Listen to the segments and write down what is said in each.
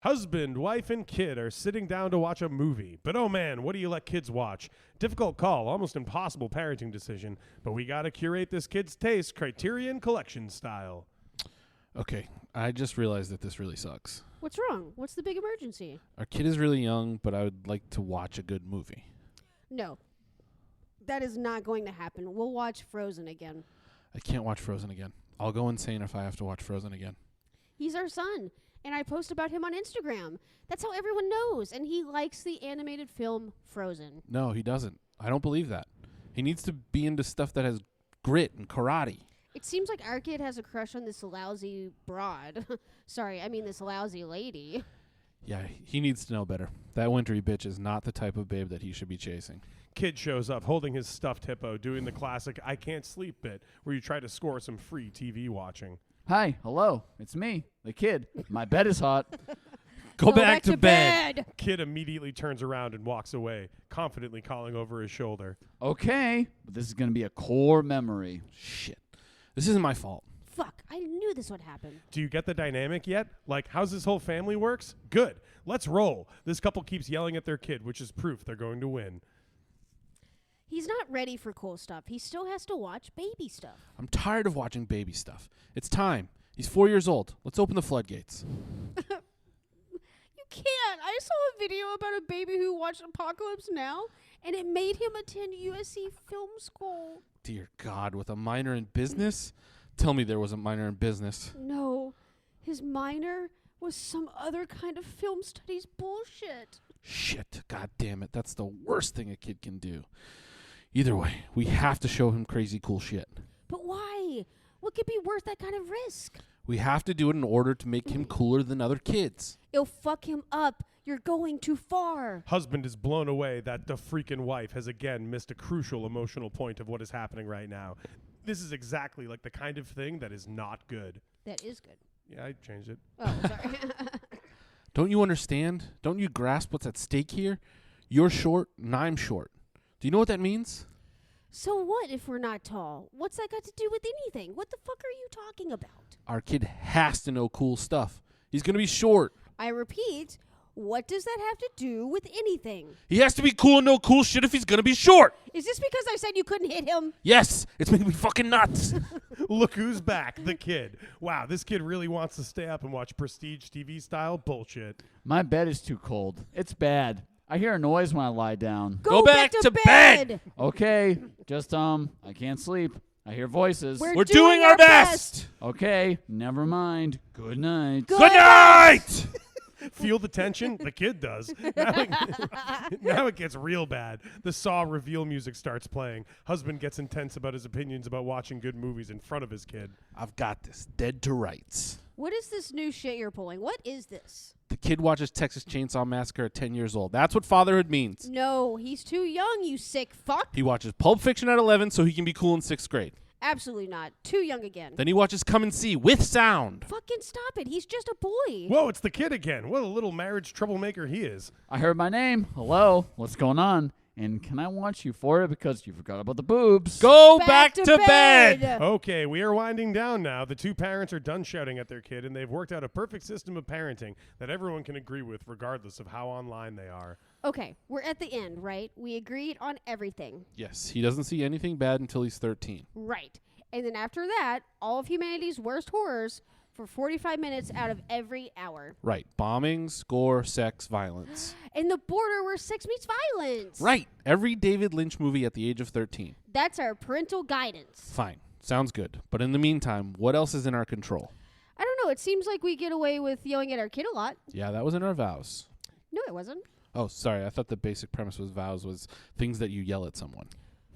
Husband, wife, and kid are sitting down to watch a movie. But oh man, what do you let kids watch? Difficult call, almost impossible parenting decision. But we gotta curate this kid's taste, Criterion Collection style. Okay, I just realized that this really sucks. What's wrong? What's the big emergency? Our kid is really young, but I would like to watch a good movie. No. That is not going to happen. We'll watch Frozen again. I can't watch Frozen again. I'll go insane if I have to watch Frozen again. He's our son, and I post about him on Instagram. That's how everyone knows, and he likes the animated film Frozen. No, he doesn't. I don't believe that. He needs to be into stuff that has grit and karate. It seems like our kid has a crush on this lousy broad. Sorry, I mean this lousy lady. Yeah, he needs to know better. That wintry bitch is not the type of babe that he should be chasing. Kid shows up holding his stuffed hippo, doing the classic I can't sleep bit, where you try to score some free TV watching. Hi, hello, it's me, the kid. My bed is hot. Go back to bed. Kid immediately turns around and walks away, confidently calling over his shoulder. Okay, but this is going to be a core memory. Shit. This isn't my fault. Fuck, I knew this would happen. Do you get the dynamic yet? Like, how's this whole family works? Good. Let's roll. This couple keeps yelling at their kid, which is proof they're going to win. He's not ready for cool stuff. He still has to watch baby stuff. I'm tired of watching baby stuff. It's time. He's 4 years old. Let's open the floodgates. You can't. I saw a video about a baby who watched Apocalypse Now, and it made him attend USC film school. Dear God, with a minor in business? Tell me there was a minor in business. No, his minor was some other kind of film studies bullshit. Shit. God damn it. That's the worst thing a kid can do. Either way, we have to show him crazy cool shit. But why? What could be worth that kind of risk? We have to do it in order to make him cooler than other kids. It'll fuck him up. You're going too far. Husband is blown away that the freaking wife has again missed a crucial emotional point of what is happening right now. This is exactly like the kind of thing that is not good. That is good. Yeah, I changed it. Oh, sorry. Don't you understand? Don't you grasp what's at stake here? You're short and I'm short. Do you know what that means? So what if we're not tall? What's that got to do with anything? What the fuck are you talking about? Our kid has to know cool stuff. He's going to be short. I repeat, what does that have to do with anything? He has to be cool and know cool shit if he's going to be short. Is this because I said you couldn't hit him? Yes, it's making me fucking nuts. Look who's back, the kid. Wow, this kid really wants to stay up and watch prestige TV style bullshit. My bed is too cold. It's bad. I hear a noise when I lie down. Go back to bed! Okay, just I can't sleep. I hear voices. We're We're doing our best. Okay, never mind. Good night. Good Good night. Feel the tension? The kid does. Now it gets real bad. The Saw reveal music starts playing. Husband gets intense about his opinions about watching good movies in front of his kid. I've got this. Dead to rights. What is this new shit you're pulling? What is this? The kid watches Texas Chainsaw Massacre at 10 years old. That's what fatherhood means. No, he's too young, you sick fuck. He watches Pulp Fiction at 11 so he can be cool in 6th grade. Absolutely not. Too young again. Then he watches Come and See with sound. Fucking stop it. He's just a boy. Whoa, it's the kid again. What a little marriage troublemaker he is. I heard my name. Hello, what's going on? And can I watch Euphoria because you forgot about the boobs? Go back to bed. Okay, we are winding down now. The two parents are done shouting at their kid, and they've worked out a perfect system of parenting that everyone can agree with regardless of how online they are. Okay, we're at the end, right? We agreed on everything. Yes, he doesn't see anything bad until he's 13. Right. And then after that, all of humanity's worst horrors for 45 minutes out of every hour. Right. Bombings, gore, sex, violence. And the border where sex meets violence. Right. Every David Lynch movie at the age of 13. That's our parental guidance. Fine. Sounds good. But in the meantime, what else is in our control? I don't know. It seems like we get away with yelling at our kid a lot. Yeah, that was in our vows. No, it wasn't. Oh, sorry. I thought the basic premise was vows was things that you yell at someone.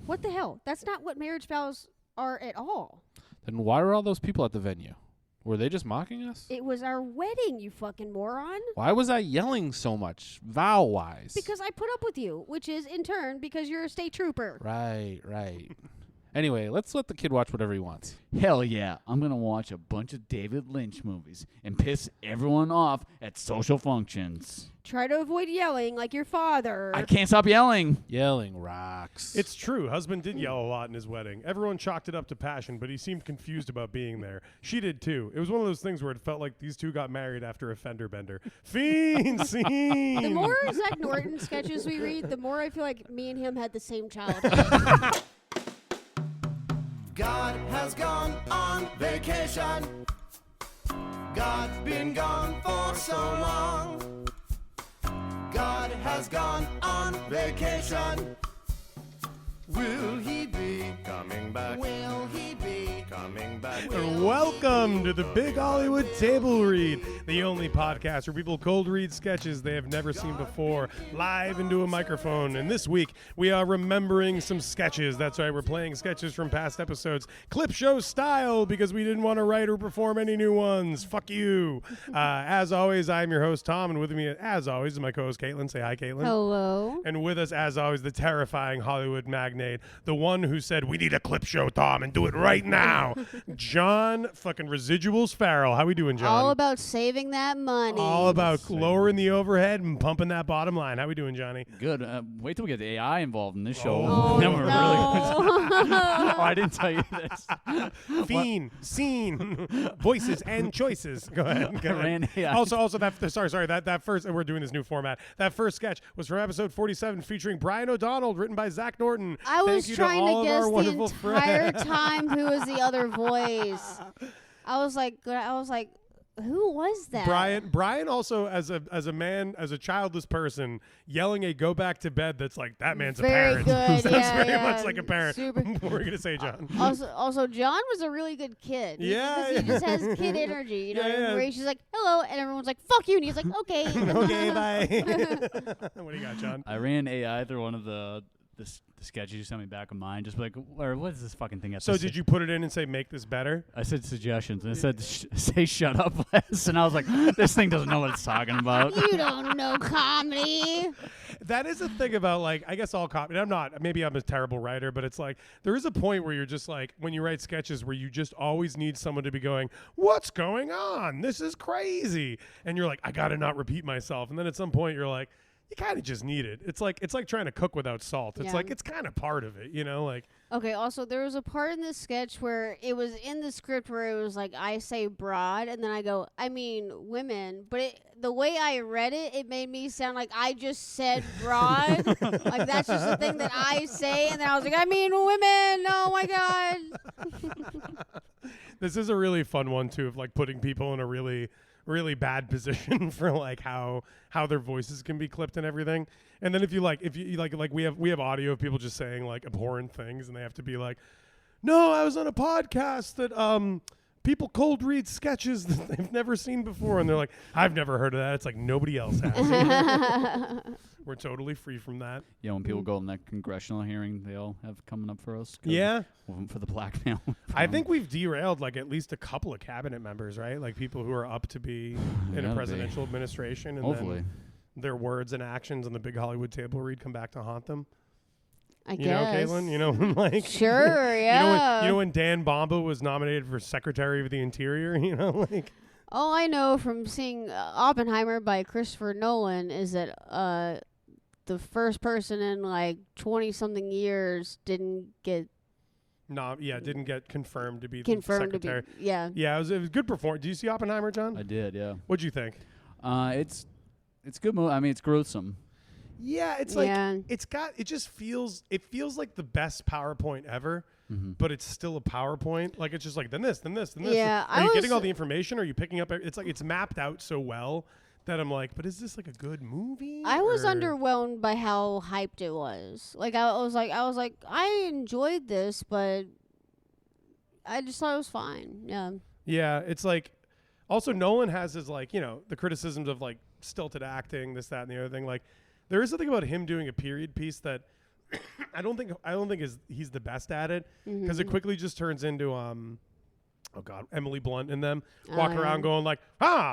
What the hell? That's not what marriage vows are at all. Then why were all those people at the venue? Were they just mocking us? It was our wedding, you fucking moron. Why was I yelling so much, vow-wise? Because I put up with you, which is, in turn, because you're a state trooper. Right. Anyway, let's let the kid watch whatever he wants. Hell yeah. I'm going to watch a bunch of David Lynch movies and piss everyone off at social functions. Try to avoid yelling like your father. I can't stop yelling. Yelling rocks. It's true. Husband did yell a lot in his wedding. Everyone chalked it up to passion, but he seemed confused about being there. She did too. It was one of those things where it felt like these two got married after a fender bender. Fiend scene. The more Zack Norton sketches we read, the more I feel like me and him had the same childhood. God has gone on vacation. God's been gone for so long. God has gone on vacation. Will he be coming back? Will he be coming back? Welcome to the Big Hollywood Table Read, the only podcast where people cold read sketches they have never seen before, live into a microphone. And this week, we are remembering some sketches. That's right, we're playing sketches from past episodes, clip show style, because we didn't want to write or perform any new ones. Fuck you. As always, I'm your host, Tom, and with me, as always, is my co-host, Caitlin. Say hi, Caitlin. Hello. And with us, as always, the terrifying Hollywood magnate, the one who said, we need a clip show, Tom, and do it right now. John fucking Residuals Farrell. How we doing, John? All about saving that money. All about lowering the overhead and pumping that bottom line. How we doing, Johnny? Good. Wait till we get the AI involved in this show. Oh, Then we're really no. oh, I didn't tell you this. Fiend, scene, voices and choices. Go ahead. Go ahead. Ran AI. Also, that first, and we're doing this new format. That first sketch was from episode 47, featuring Brian O'Donnell, written by Zack Norton. I was Thank you trying all to of our guess the wonderful entire friends. time who was the other voice. I was like, who was that? Brian also as a man, as a childless person, yelling a "go back to bed." That's like that man's Very a parent. good. That's Yeah, very yeah. much like a parent. Super. What were you gonna say, John? Also, John was a really good kid. Yeah, Because he just has kid energy. You know, Yeah, yeah. where he's just like, hello, and everyone's like, fuck you, and he's like, okay. Okay, bye. What do you got, John? I ran AI through one of the sketches you sent me back of mine. Just like, or what is this fucking thing? So did you put it in and say make this better? I said suggestions, and it said say shut up less, and I was like, this thing doesn't know what it's talking about. You don't know comedy. That is the thing about, like, I guess all comedy. Maybe I'm a terrible writer, but it's like there is a point where you're just like, when you write sketches where you just always need someone to be going, what's going on? This is crazy. And you're like, I got to not repeat myself. And then at some point you're like, you kind of just need it. It's like trying to cook without salt. It's Yeah. like it's kind of part of it, you know, like. Okay, also, there was a part in this sketch where it was in the script where it was like, I say broad, and then I go, I mean women. But the way I read it, it made me sound like I just said broad. Like, that's just the thing that I say. And then I was like, I mean women. Oh, my God. This is a really fun one, too, of like putting people in a really bad position for like how their voices can be clipped and everything. And then if you we have audio of people just saying like abhorrent things, and they have to be like, no, I was on a podcast that people cold read sketches that they've never seen before, and they're like, I've never heard of that. It's like nobody else has. We're totally free from that. Yeah, when people go in that congressional hearing, they all have coming up for us. 'cause Yeah. for the blackmail. I think we've derailed like at least a couple of cabinet members, right? Like people who are up to be in Gotta a be. presidential administration, and Hopefully. then their words and actions on the Big Hollywood Table Read come back to haunt them. I You guess. know, Caitlin? You know, like Sure, yeah. You know when Dan Bomba was nominated for Secretary of the Interior, you know, like All I know from seeing Oppenheimer by Christopher Nolan is that the first person in like 20-something years didn't get didn't get confirmed to be confirmed the to secretary. be. Yeah. Yeah, it was good performance. Do you see Oppenheimer, John? I did, yeah. What'd you think? It's good movie. I mean, it's gruesome. Yeah, it's like Yeah. it feels like the best PowerPoint ever. Mm-hmm. But it's still a PowerPoint. Like it's just like then this, then this, then this. Yeah, Are I you getting was- all the information? Are you picking up? It's like it's mapped out so well that I'm like, but is this like a good movie? I was or- underwhelmed by how hyped it was. Like I was like I enjoyed this, but I just thought it was fine. Yeah. Yeah, it's like also Nolan has his like, you know, the criticisms of like stilted acting, this, that, and the other thing. Like there is something about him doing a period piece that I don't think he's the best at it because it quickly just turns into oh God, Emily Blunt in them, walking yeah. around going like,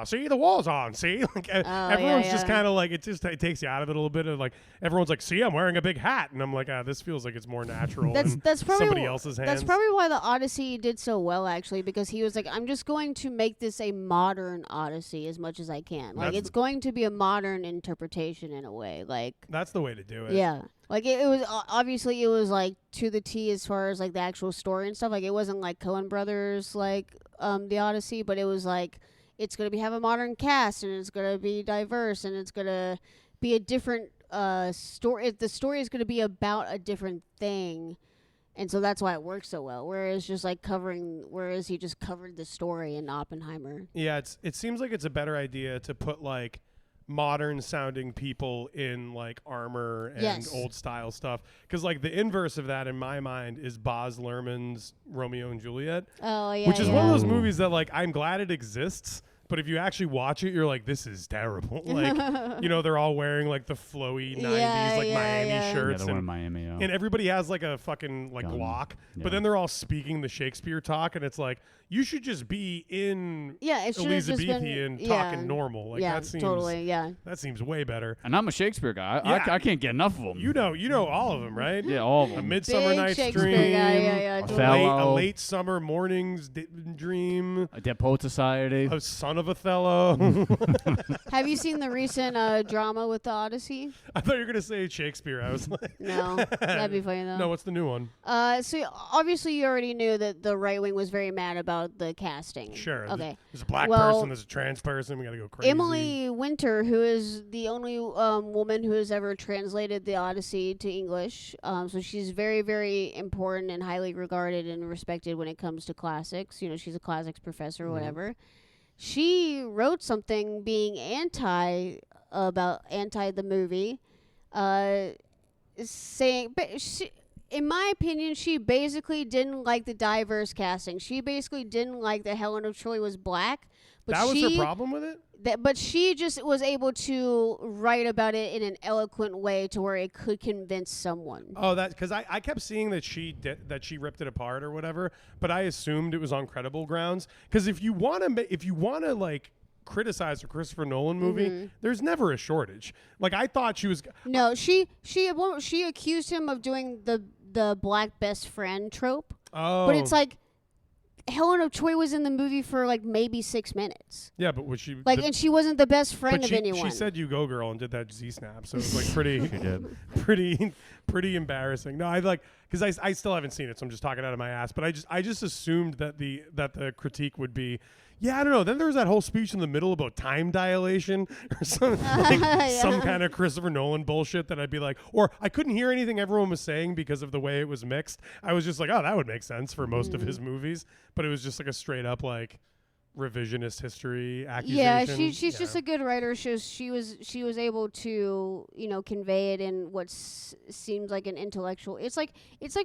see, the wall's on, see? Like, everyone's just yeah. kind of like, it takes you out of it a little bit. Of like, everyone's like, see, I'm wearing a big hat. And I'm like, this feels like it's more natural That's in probably somebody else's hands. That's probably why the Odyssey did so well, actually, because he was like, I'm just going to make this a modern Odyssey as much as I can. Like, it's going to be a modern interpretation in a way. Like, that's the way to do it. yeah. Like, it was, obviously, it was, like, to the T as far as, like, the actual story and stuff. Like, it wasn't, like, Coen Brothers, like, the Odyssey, but it was, like, it's going to have a modern cast, and it's going to be diverse, and it's going to be a different story. The story is going to be about a different thing, and so that's why it works so well. Whereas he just covered the story in Oppenheimer. Yeah, it seems like it's a better idea to put, like, modern sounding people in like armor and old style stuff, because like the inverse of that in my mind is Baz Luhrmann's Romeo and Juliet, which is one of those movies that like I'm glad it exists, but if you actually watch it, you're like, this is terrible. Like, they're all wearing like the flowy 90s Miami shirts. They're wearing Miami, and everybody has like a fucking like Glock, but then they're all speaking the Shakespeare talk, and it's like, you should just be in Elizabethan talking normal. Like that seems totally, that seems way better. And I'm a Shakespeare guy. I can't get enough of them. You know all of them, right? Yeah, all of them. A Midsummer Night's Dream, a late summer morning's dream, a Dead Poet Society, a Son of Othello. Have you seen the recent drama with the Odyssey? I thought you were gonna say Shakespeare. I was like, no, that'd be funny though. No, what's the new one? So obviously you already knew that the right wing was very mad about the casting. Sure. Okay. There's a black person. There's a trans person. We gotta go crazy. Emily Winter, who is the only woman who has ever translated the Odyssey to English, so she's very, very important and highly regarded and respected when it comes to classics. She's a classics professor or whatever. She wrote something being anti the movie, saying, but in my opinion, she basically didn't like the diverse casting. She basically didn't like that Helen of Troy was black. But that was her problem with it? But she just was able to write about it in an eloquent way to where it could convince someone. Oh, that because I kept seeing that she ripped it apart or whatever, but I assumed it was on credible grounds. Because if you want to like criticize a Christopher Nolan movie, there's never a shortage. Like I thought she was. No, she accused him of doing the black best friend trope. Oh, but it's like Helen of Troy was in the movie for like maybe 6 minutes. Yeah, but was she like, and she wasn't the best friend of anyone. She said "you go, girl" and did that Z snap, so it was like pretty embarrassing. No, I like because I still haven't seen it, so I'm just talking out of my ass. But I just assumed that the critique would be. Yeah, I don't know. Then there was that whole speech in the middle about time dilation or some kind of Christopher Nolan bullshit that I'd be like, or I couldn't hear anything everyone was saying because of the way it was mixed. I was just like, oh, that would make sense for most of his movies. But it was just like a straight up like revisionist history accusation. Yeah, she's just a good writer. She was able to convey it in what seems like an intellectual. It's like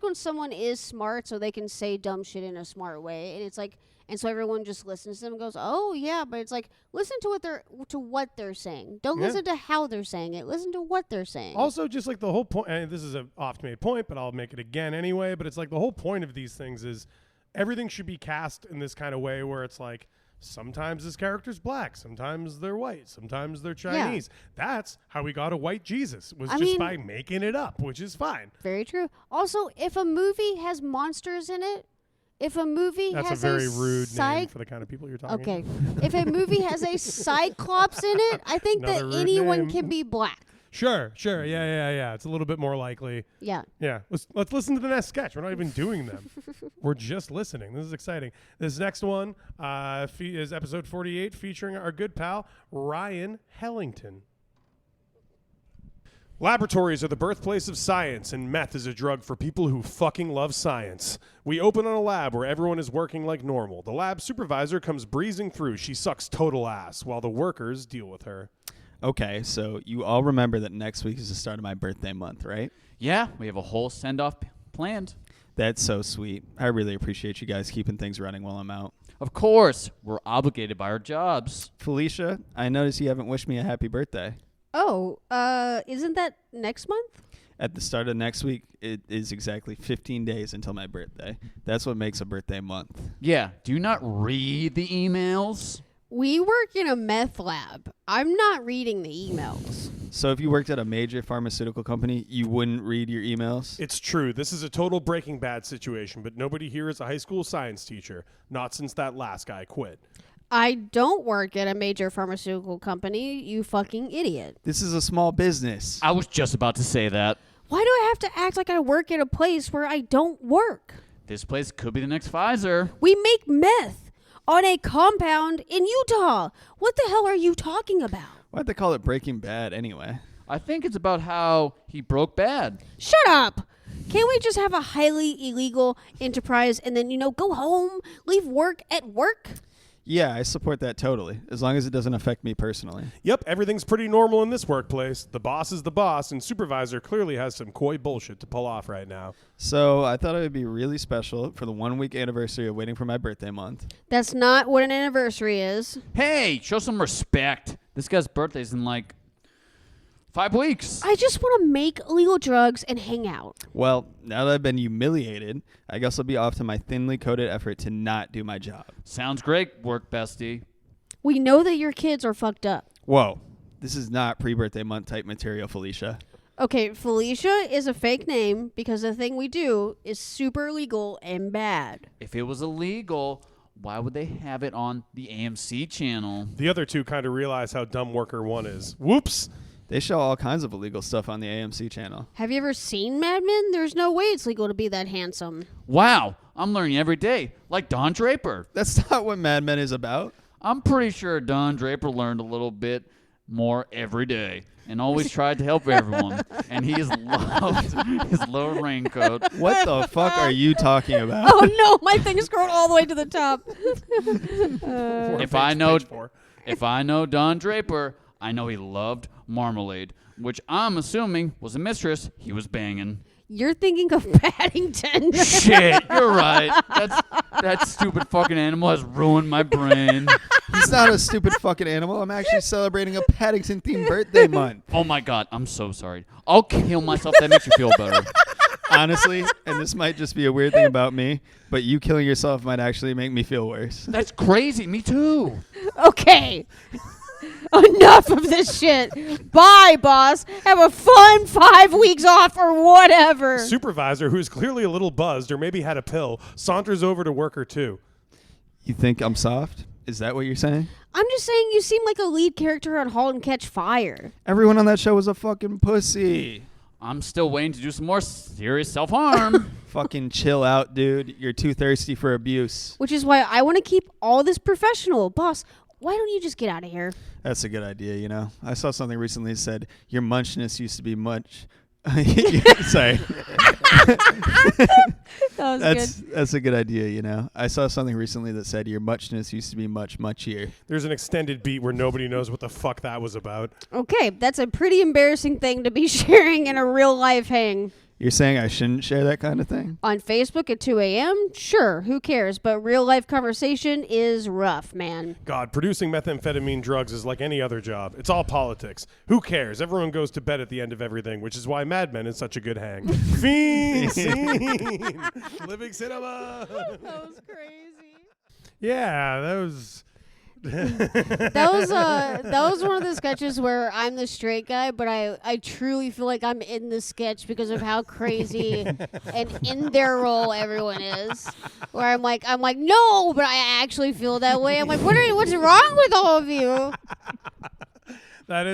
when someone is smart, so they can say dumb shit in a smart way, and it's like. And so everyone just listens to them and goes, oh, yeah. But it's like, listen to what they're saying. Don't listen to how they're saying it. Listen to what they're saying. Also, just like the whole point, and this is an oft-made point, but I'll make it again anyway. But it's like the whole point of these things is everything should be cast in this kind of way where it's like, sometimes this character's black, sometimes they're white, sometimes they're Chinese. Yeah. That's how we got a white Jesus, was by making it up, which is fine. Very true. Also, if a movie has monsters in it, if a movie That's has a very rude name for the kind of people you're talking Okay. If a movie has a cyclops in it, I think that anyone can be black. Sure. Yeah. It's a little bit more likely. Yeah. Yeah. Let's listen to the next sketch. We're not even doing them. We're just listening. This is exciting. This next one is episode 48, featuring our good pal, Ryan Hellington. Laboratories are the birthplace of science, and meth is a drug for people who fucking love science. We open on a lab where everyone is working like normal. The lab supervisor comes breezing through. She sucks total ass, while the workers deal with her. Okay, so you all remember that next week is the start of my birthday month, right? Yeah, we have a whole send-off planned. That's so sweet. I really appreciate you guys keeping things running while I'm out. Of course, we're obligated by our jobs. Felicia, I notice you haven't wished me a happy birthday. Oh, isn't that next month? At the start of next week, it is exactly 15 days until my birthday. That's what makes a birthday month. Yeah. Do you not read the emails? We work in a meth lab. I'm not reading the emails. So if you worked at a major pharmaceutical company, you wouldn't read your emails? It's true. This is a total Breaking Bad situation, but nobody here is a high school science teacher. Not since that last guy quit. I don't work at a major pharmaceutical company, you fucking idiot. This is a small business. I was just about to say that. Why do I have to act like I work at a place where I don't work? This place could be the next Pfizer. We make meth on a compound in Utah. What the hell are you talking about? Why'd they call it Breaking Bad anyway? I think it's about how he broke bad. Shut up! Can't we just have a highly illegal enterprise and then, go home, leave work at work? Yeah, I support that totally, as long as it doesn't affect me personally. Yep, everything's pretty normal in this workplace. The boss is the boss, and supervisor clearly has some coy bullshit to pull off right now. So I thought it would be really special for the 1 week anniversary of waiting for my birthday month. That's not what an anniversary is. Hey, show some respect. This guy's birthday's in 5 weeks. I just want to make illegal drugs and hang out. Well, now that I've been humiliated, I guess I'll be off to my thinly coded effort to not do my job. Sounds great, work bestie. We know that your kids are fucked up. Whoa, this is not pre-birthday month type material, Felicia. Okay, Felicia is a fake name because the thing we do is super illegal and bad. If it was illegal, why would they have it on the AMC channel? The other two kind of realize how dumb worker one is. Whoops! They show all kinds of illegal stuff on the AMC channel. Have you ever seen Mad Men? There's no way it's legal to be that handsome. Wow, I'm learning every day, like Don Draper. That's not what Mad Men is about. I'm pretty sure Don Draper learned a little bit more every day and always tried to help everyone. And he has loved his little raincoat. What the fuck are you talking about? Oh no, my thing is scrolled all the way to the top. If I know Don Draper, I know he loved marmalade, which I'm assuming was a mistress he was banging. You're thinking of Paddington. Shit, you're right. That stupid fucking animal has ruined my brain. He's not a stupid fucking animal. I'm actually celebrating a Paddington-themed birthday month. Oh my god, I'm so sorry. I'll kill myself. That makes you feel better. Honestly, and this might just be a weird thing about me, but you killing yourself might actually make me feel worse. That's crazy. Me too. Okay. Enough of this shit. Bye, boss. Have a fun 5 weeks off or whatever. Supervisor, who's clearly a little buzzed or maybe had a pill, saunters over to worker two. You think I'm soft? Is that what you're saying? I'm just saying you seem like a lead character on *Halt and Catch Fire*. Everyone on that show was a fucking pussy. I'm still waiting to do some more serious self-harm. Fucking chill out, dude. You're too thirsty for abuse. Which is why I want to keep all this professional. Boss, why don't you just get out of here? That's a good idea, you know. I saw something recently that said, your munchness used to be much... Sorry. That was good. That's a good idea, you know. I saw something recently that said, your muchness used to be much, muchier. There's an extended beat where nobody knows what the fuck that was about. Okay, that's a pretty embarrassing thing to be sharing in a real life hang. You're saying I shouldn't share that kind of thing? On Facebook at 2 a.m.? Sure, who cares? But real life conversation is rough, man. God, producing methamphetamine drugs is like any other job. It's all politics. Who cares? Everyone goes to bed at the end of everything, which is why Mad Men is such a good hang. Fiend scene! Living cinema! That was crazy. Yeah, that was... That was one of the sketches where I'm the straight guy, but I truly feel like I'm in the sketch because of how crazy and in their role everyone is. Where I'm like no, but I actually feel that way. I'm like, what's wrong with all of you? That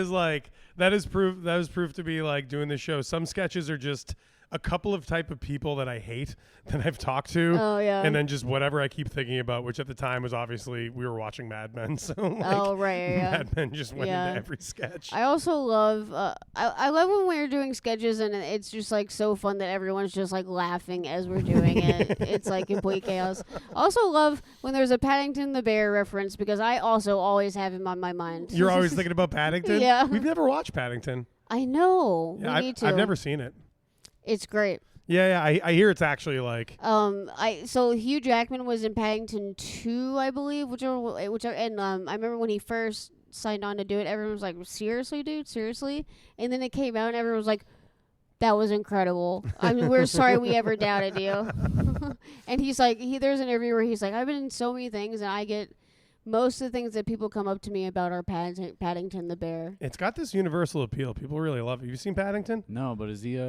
is proof to be like doing this show. Some sketches are just a couple of type of people that I hate that I've talked to. Oh, yeah. And then just whatever I keep thinking about, which at the time was obviously we were watching Mad Men. So Oh, right, yeah. Mad Men just went Yeah. into every sketch. I also love I love when we're doing sketches and it's just like so fun that everyone's just like laughing as we're doing it. It's like complete chaos. Also love when there's a Paddington the Bear reference because I also always have him on my mind. You're always thinking about Paddington? Yeah. We've never watched Paddington. I know. Yeah, We need to. I've never seen it. It's great. Yeah, I hear it's actually like So Hugh Jackman was in Paddington 2, I believe, whichever, and I remember when he first signed on to do it, everyone was like, seriously, dude, seriously? And then it came out and everyone was like, That was incredible. I mean, we're sorry we ever doubted you. And he's like, there's an interview where he's like, I've been in so many things, and I get most of the things that people come up to me about are Paddington the bear. It's got this universal appeal. People really love it. Have you seen Paddington? No, but is he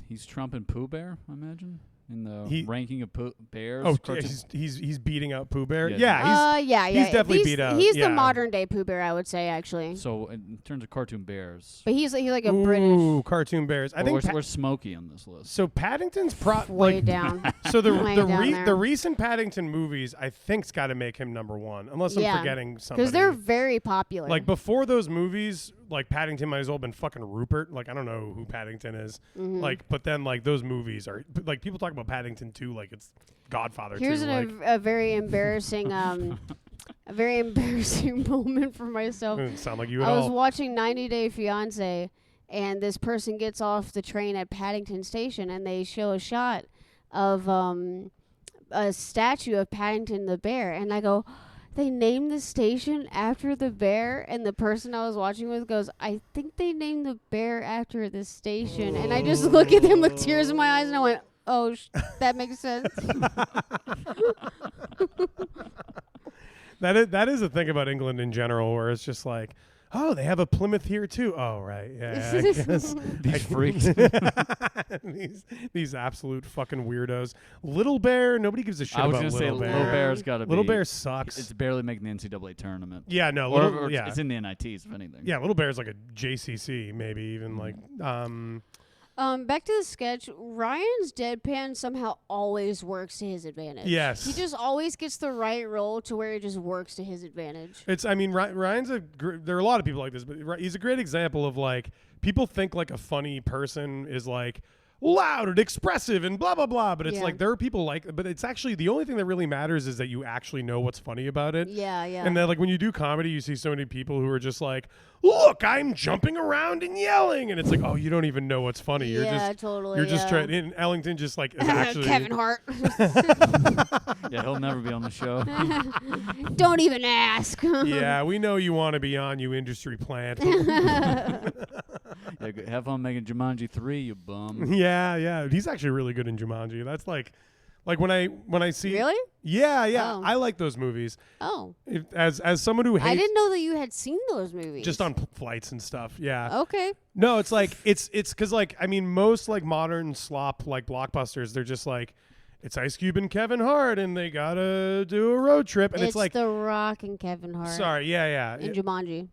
he's Trump and Pooh Bear, I imagine, in the ranking of bears. Oh, cartoon- he's beating out Pooh Bear. Yeah. Yeah. He's definitely beat out. He's yeah. the modern day Pooh Bear, I would say, actually. So in terms of cartoon bears, But he's like a Ooh, British. cartoon bears. I think where's Smokey on this list? so. Paddington's Way like down. so Way down there. the recent Paddington movies I think's got to make him number one, unless I'm forgetting somebody. Because they're very popular. like before those movies, like Paddington might as well have been fucking Rupert. Like I don't know who Paddington is. Mhm. Like, but then like those movies are like people talk about Paddington 2 like it's Godfather 2. Here's Like, a very embarrassing a very embarrassing moment for myself. doesn't sound like you at I was all. watching 90 Day Fiancé, and this person gets off the train at Paddington Station, and they show a shot of a statue of Paddington the bear, and I go, they named the station after the bear, and the person I was watching with goes, I think they named the bear after the station, and I just look at them with tears in my eyes, and I went, oh, that makes sense. That is a thing about England in general, where it's just like, oh, they have a Plymouth here too. Oh, right, yeah. I guess. These freaks. these absolute fucking weirdos. Little Bear, nobody gives a shit I was about gonna say Little Bear. Little Bear's got to be. Little Bear sucks. It's barely making the NCAA tournament. Yeah, no, Or yeah, it's in the NITs, if anything. yeah. Little Bear's like a JCC, maybe even like. Back to the sketch. Ryan's deadpan somehow always works to his advantage. Yes. He just always gets the right role to where it just works to his advantage. It's. I mean, Ryan's there are a lot of people like this, but he's a great example of like people think like a funny person is like loud and expressive and blah blah blah, but it's Yeah. like there are people like, but it's actually the only thing that really matters is that you actually know what's funny about it. Yeah, yeah. And then like when you do comedy, you see so many people who are just like, look, I'm jumping around and yelling, and it's like, oh, you don't even know what's funny. You're yeah, just totally. you're just yeah. trying. And Ellington just like is actually Kevin Hart. Yeah, he'll never be on the show. Don't even ask. Yeah, we know you want to be on, you industry plant. Yeah, have fun making Jumanji 3, you bum. Yeah. He's actually really good in Jumanji. That's like when I see. Really? Yeah. Oh. I like those movies. Oh. As someone who hates I didn't know that you had seen those movies. just on flights and stuff. Yeah. Okay. No, it's like it's because like I mean most like modern slop like blockbusters, they're just like it's Ice Cube and Kevin Hart and they gotta do a road trip and it's like The Rock and Kevin Hart. sorry yeah In Jumanji.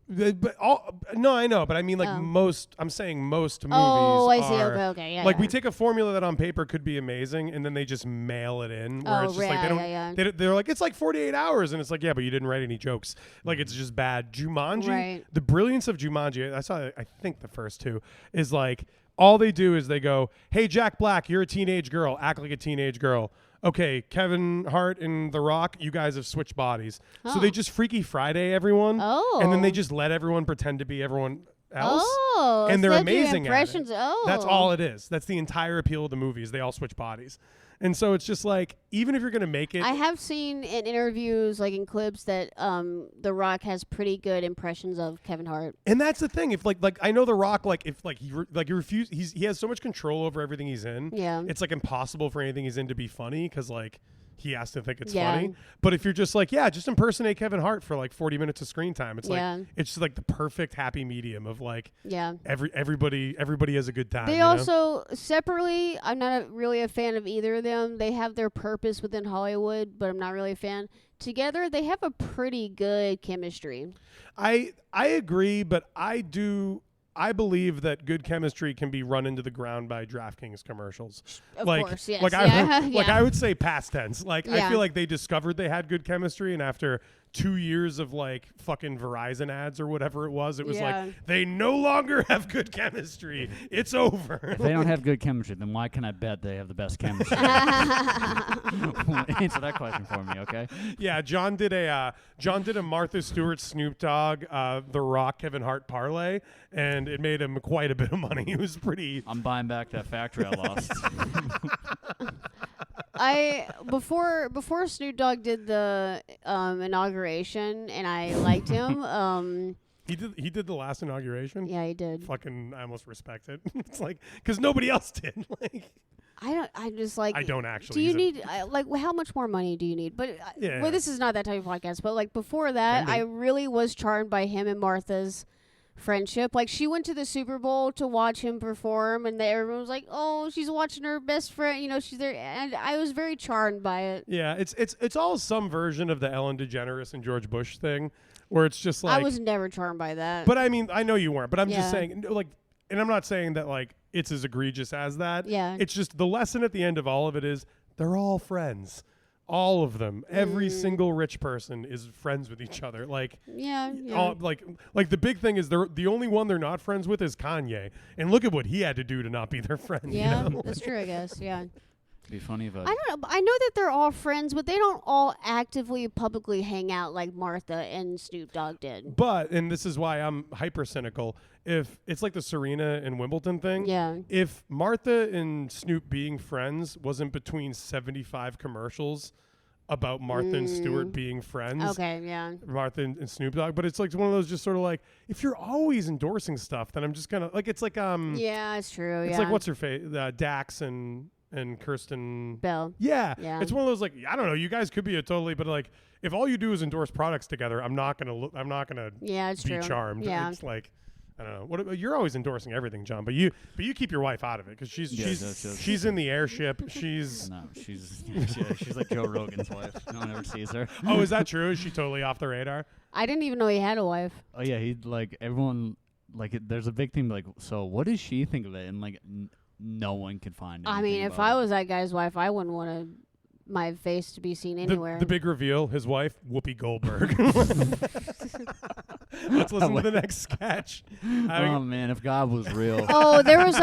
no I know but I mean like Oh. most I'm saying most movies Oh, I see. are, Okay. Yeah. like yeah. we take a formula that on paper could be amazing and then they just mail it in where Oh, it's just like they don't yeah. they're like it's like 48 hours and it's like yeah but you didn't write any jokes like it's just bad. Jumanji, Right. the brilliance of Jumanji, I saw I think the first two is like all they do is they go, hey Jack Black, you're a teenage girl, act like a teenage girl. Okay, Kevin Hart and The Rock, you guys have switched bodies. So Oh. they just Freaky Friday everyone. Oh. And then they just let everyone pretend to be everyone else. Oh. And they're so they do amazing at it. impressions. Oh. That's all it is. That's the entire appeal of the movie is they all switch bodies. And so it's just like, even if you're going to make it. I have seen in interviews, like in clips, that The Rock has pretty good impressions of Kevin Hart. And that's the thing. If like I know The Rock, like if like he refuse, he has so much control over everything he's in. Yeah. It's like impossible for anything he's in to be funny because like he has to think it's Yeah. funny. But if you're just like, yeah, just impersonate Kevin Hart for like 40 minutes of screen time. It's Yeah. like it's just like the perfect happy medium of like Yeah. everybody has a good time. They you know? also separately, I'm not really a fan of either of them. They have their purpose within Hollywood, but I'm not really a fan. Together, they have a pretty good chemistry. I agree, but I believe that good chemistry can be run into the ground by DraftKings commercials. Of like, course, yes. Like Yeah. like Yeah. I would say past tense. Like I Yeah. feel like they discovered they had good chemistry, and after 2 years of like fucking Verizon ads or whatever it was Yeah. like they no longer have good chemistry. It's over. If they don't have good chemistry, then why can I bet they have the best chemistry? Answer that question for me, okay? Yeah, John did a Martha Stewart, Snoop Dogg, The Rock, Kevin Hart parlay, and it made him quite a bit of money. It was pretty. I'm buying back that factory I lost. Before Snoop Dogg did the inauguration, and I liked him. He did the last inauguration. Yeah, he did. Fucking, I almost respect it. It's like because nobody else did. Like, I just like. I don't actually. Do you He's a- need like how much more money do you need? But Yeah. well, this is not that type of podcast. But like before that, Can be. I really was charmed by him and Martha's friendship. Like she went to the Super Bowl to watch him perform, and everyone was like, "Oh, she's watching her best friend." You know, she's there, and I was very charmed by it. Yeah, it's all some version of the Ellen DeGeneres and George Bush thing, where it's just like. I was never charmed by that. But I mean, I know you weren't. But I'm just Yeah. saying, like, and I'm not saying that like it's as egregious as that. Yeah. It's just the lesson at the end of all of it is they're all friends. All of them, every single rich person is friends with each other. Like, yeah, yeah. all, like the big thing is the only one they're not friends with is Kanye, and look at what he had to do to not be their friend. Yeah, you know? that's true. I guess. Yeah. Be funny if I don't know. I know that they're all friends, but they don't all actively publicly hang out like Martha and Snoop Dogg did. But and this is why I'm hyper cynical. If it's like the Serena and Wimbledon thing, Yeah. if Martha and Snoop being friends wasn't between 75 commercials about Martha and Stewart being friends. Okay, yeah. Martha and Snoop Dogg, but it's like one of those just sort of like if you're always endorsing stuff, then I'm just gonna like it's like Yeah, it's true. it's yeah. like what's her face Dax and Kirsten Bell. Yeah, Yeah. it's one of those like I don't know. You guys could be a totally, but like if all you do is endorse products together, I'm not gonna Yeah, it's be true. charmed. Yeah. It's like I don't know. What you're always endorsing everything, John, but you keep your wife out of it because Yeah, she's- she's in the airship. She's No, she's like Joe Rogan's wife. No one ever sees her. oh, is that true? Is she totally off the radar? I didn't even know he had a wife. Oh yeah, he like everyone like there's a big thing like so what does she think of it and like no one can find. I mean, anything if about I it. was that guy's wife, I wouldn't want my face to be seen anywhere. The big reveal: his wife, Whoopi Goldberg. Let's listen to the next sketch. Oh man, if God was real. Oh, there was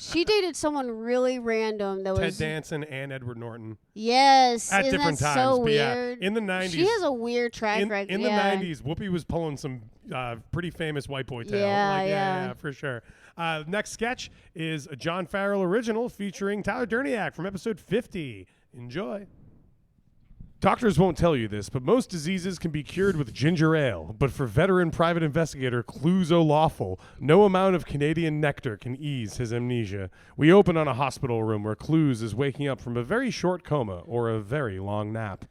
she dated someone really random that Ted was. Danson and Edward Norton Yes. at isn't different that times. so But yeah, weird? in the 90s, She has a weird track record. in the yeah. 90s, Whoopi was pulling some pretty famous white boy tale. Yeah, Like, yeah. for sure. Next sketch is a John Farrell original featuring Tyler Durniak from episode 50. Enjoy. Doctors won't tell you this, but most diseases can be cured with ginger ale. But for veteran private investigator Clues O'Lawful, no amount of Canadian nectar can ease his amnesia. We open on a hospital room where Clues is waking up from a very short coma or a very long nap.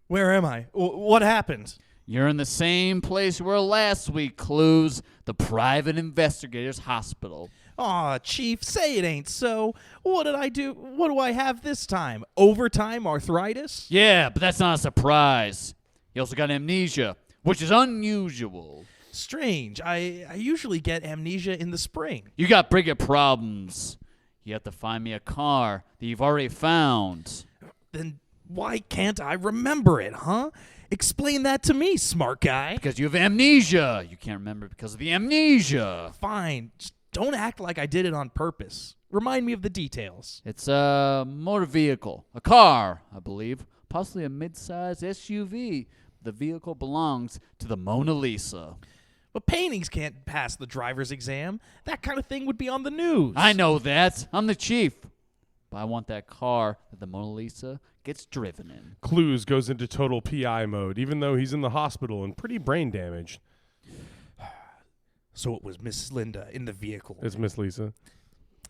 Where am I? What happened? You're in the same place you were last week, Clues, the private investigator's hospital. Aw, Chief, say it ain't so. What did I do? What do I have this time? Overtime arthritis? Yeah, but that's not a surprise. You also got amnesia, which is unusual. Strange. I usually get amnesia in the spring. You got bigger problems. You have to find me a car that you've already found. Then why can't I remember it, huh? Explain that to me, smart guy. Because you have amnesia. You can't remember because of the amnesia. Fine. Just don't act like I did it on purpose. Remind me of the details. It's a motor vehicle, a car, I believe, possibly a mid-sized SUV. The vehicle belongs to the Mona Lisa. But paintings can't pass the driver's exam. That kind of thing would be on the news. I know that. I'm the chief. But I want that car that the Mona Lisa gets driven in. Clues goes into total PI mode, even though he's in the hospital and pretty brain damaged. So it was Miss Linda in the vehicle. It's Miss Lisa.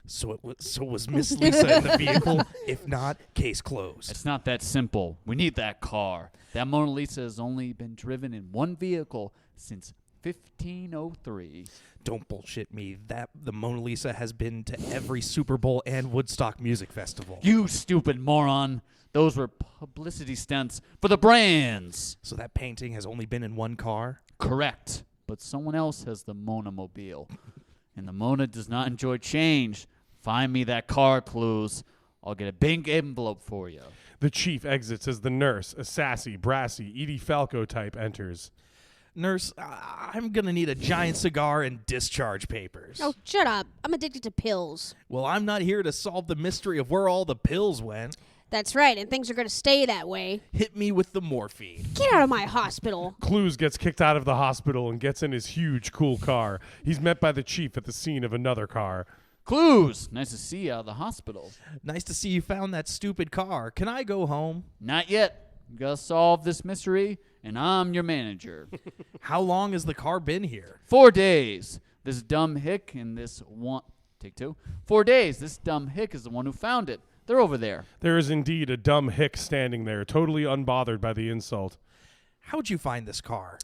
So was Miss Lisa in the vehicle? If not, case closed. It's not that simple. We need that car. That Mona Lisa has only been driven in one vehicle since 1503. Don't bullshit me. The Mona Lisa has been to every Super Bowl and Woodstock Music Festival. You stupid moron. Those were publicity stunts for the brands. So that painting has only been in one car? Correct. But someone else has the Mona Mobile. And the Mona does not enjoy change. Find me that car, Clues. I'll get a big envelope for you. The chief exits as the nurse, a sassy, brassy Edie Falco type, enters. Nurse, I'm going to need a giant cigar and discharge papers. Oh, shut up. I'm addicted to pills. Well, I'm not here to solve the mystery of where all the pills went. That's right, and things are going to stay that way. Hit me with the morphine. Get out of my hospital. Clues gets kicked out of the hospital and gets in his huge, cool car. He's met by the chief at the scene of another car. Clues, nice to see you out of the hospital. Nice to see you found that stupid car. Can I go home? Not yet. You gotta solve this mystery, and I'm your manager. How long has the car been here? 4 days. This dumb hick and this one... Take 2. 4 days. This dumb hick is the one who found it. They're over there. There is indeed a dumb hick standing there, totally unbothered by the insult. How'd you find this car?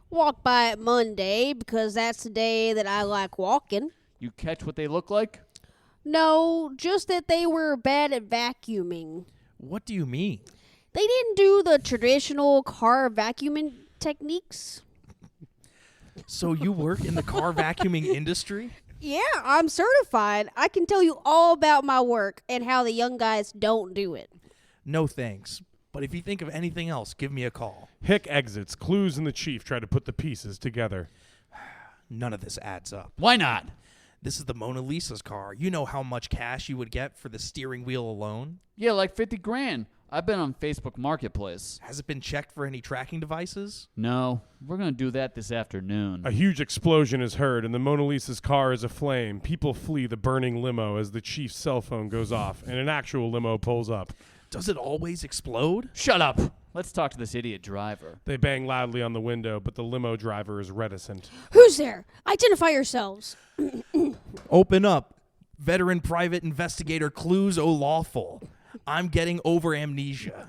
Walk by it Monday because that's the day that I like walking. You catch what they look like? No, just that they were bad at vacuuming. What do you mean? They didn't do the traditional car vacuuming techniques. So you work in the car vacuuming industry? Yeah, I'm certified. I can tell you all about my work and how the young guys don't do it. No thanks. But if you think of anything else, give me a call. Hick exits. Clues and the chief try to put the pieces together. None of this adds up. Why not? This is the Mona Lisa's car. You know how much cash you would get for the steering wheel alone? Yeah, like 50 grand. I've been on Facebook Marketplace. Has it been checked for any tracking devices? No, we're going to do that this afternoon. A huge explosion is heard, and the Mona Lisa's car is aflame. People flee the burning limo as the chief's cell phone goes off, and an actual limo pulls up. Does it always explode? Shut up. Let's talk to this idiot driver. They bang loudly on the window, but the limo driver is reticent. Who's there? Identify yourselves. Open up. Veteran Private Investigator Clues O'Lawful. I'm getting over amnesia.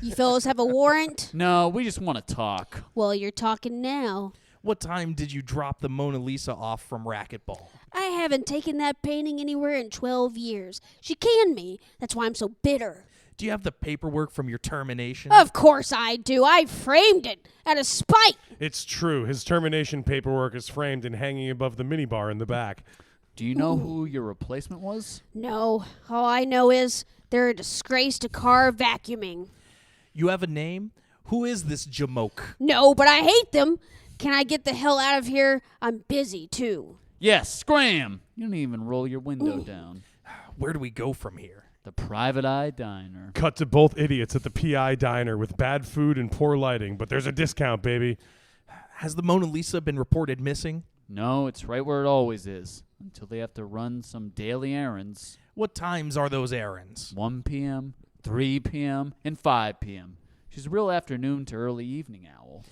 You fellas have a warrant? No, we just want to talk. Well, you're talking now. What time did you drop the Mona Lisa off from racquetball? I haven't taken that painting anywhere in 12 years. She canned me. That's why I'm so bitter. Do you have the paperwork from your termination? Of course I do. I framed it out of spite. It's true. His termination paperwork is framed and hanging above the minibar in the back. Do you know who your replacement was? No. All I know is they're a disgrace to car vacuuming. You have a name? Who is this jamoke? No, but I hate them. Can I get the hell out of here? I'm busy, too. Yes, scram. You don't even roll your window down. Where do we go from here? The Private Eye Diner. Cut to both idiots at the PI diner with bad food and poor lighting, but there's a discount, baby. Has the Mona Lisa been reported missing? No, it's right where it always is. Until they have to run some daily errands. What times are those errands? 1 p.m., 3 p.m., and 5 p.m. She's a real afternoon to early evening owl.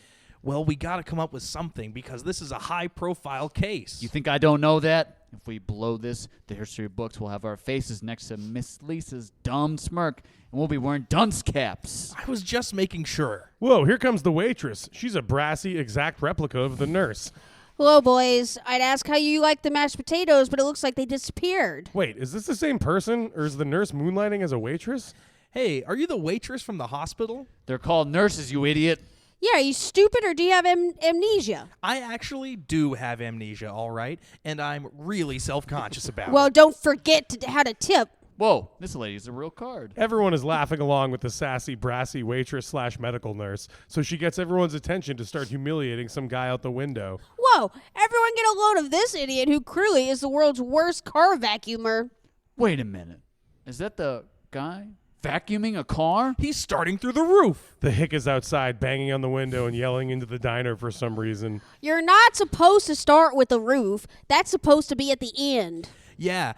Well, we got to come up with something because this is a high-profile case. You think I don't know that? If we blow this, the history books will have our faces next to Miss Lisa's dumb smirk, and we'll be wearing dunce caps. I was just making sure. Whoa, here comes the waitress. She's a brassy, exact replica of the nurse. Hello, boys. I'd ask how you like the mashed potatoes, but it looks like they disappeared. Wait, is this the same person, or is the nurse moonlighting as a waitress? Hey, are you the waitress from the hospital? They're called nurses, you idiot. Yeah, are you stupid or do you have amnesia? I actually do have amnesia, all right, and I'm really self-conscious about Well, it. don't forget how to tip. Whoa, this lady's a real card. Everyone is laughing along with the sassy, brassy waitress/medical nurse, so she gets everyone's attention to start humiliating some guy out the window. Whoa, everyone get a load of this idiot who clearly is the world's worst car vacuumer. Wait a minute. Is that the guy vacuuming a car? He's starting through the roof. The hick is outside, banging on the window and yelling into the diner for some reason. You're not supposed to start with the roof. That's supposed to be at the end. Yeah,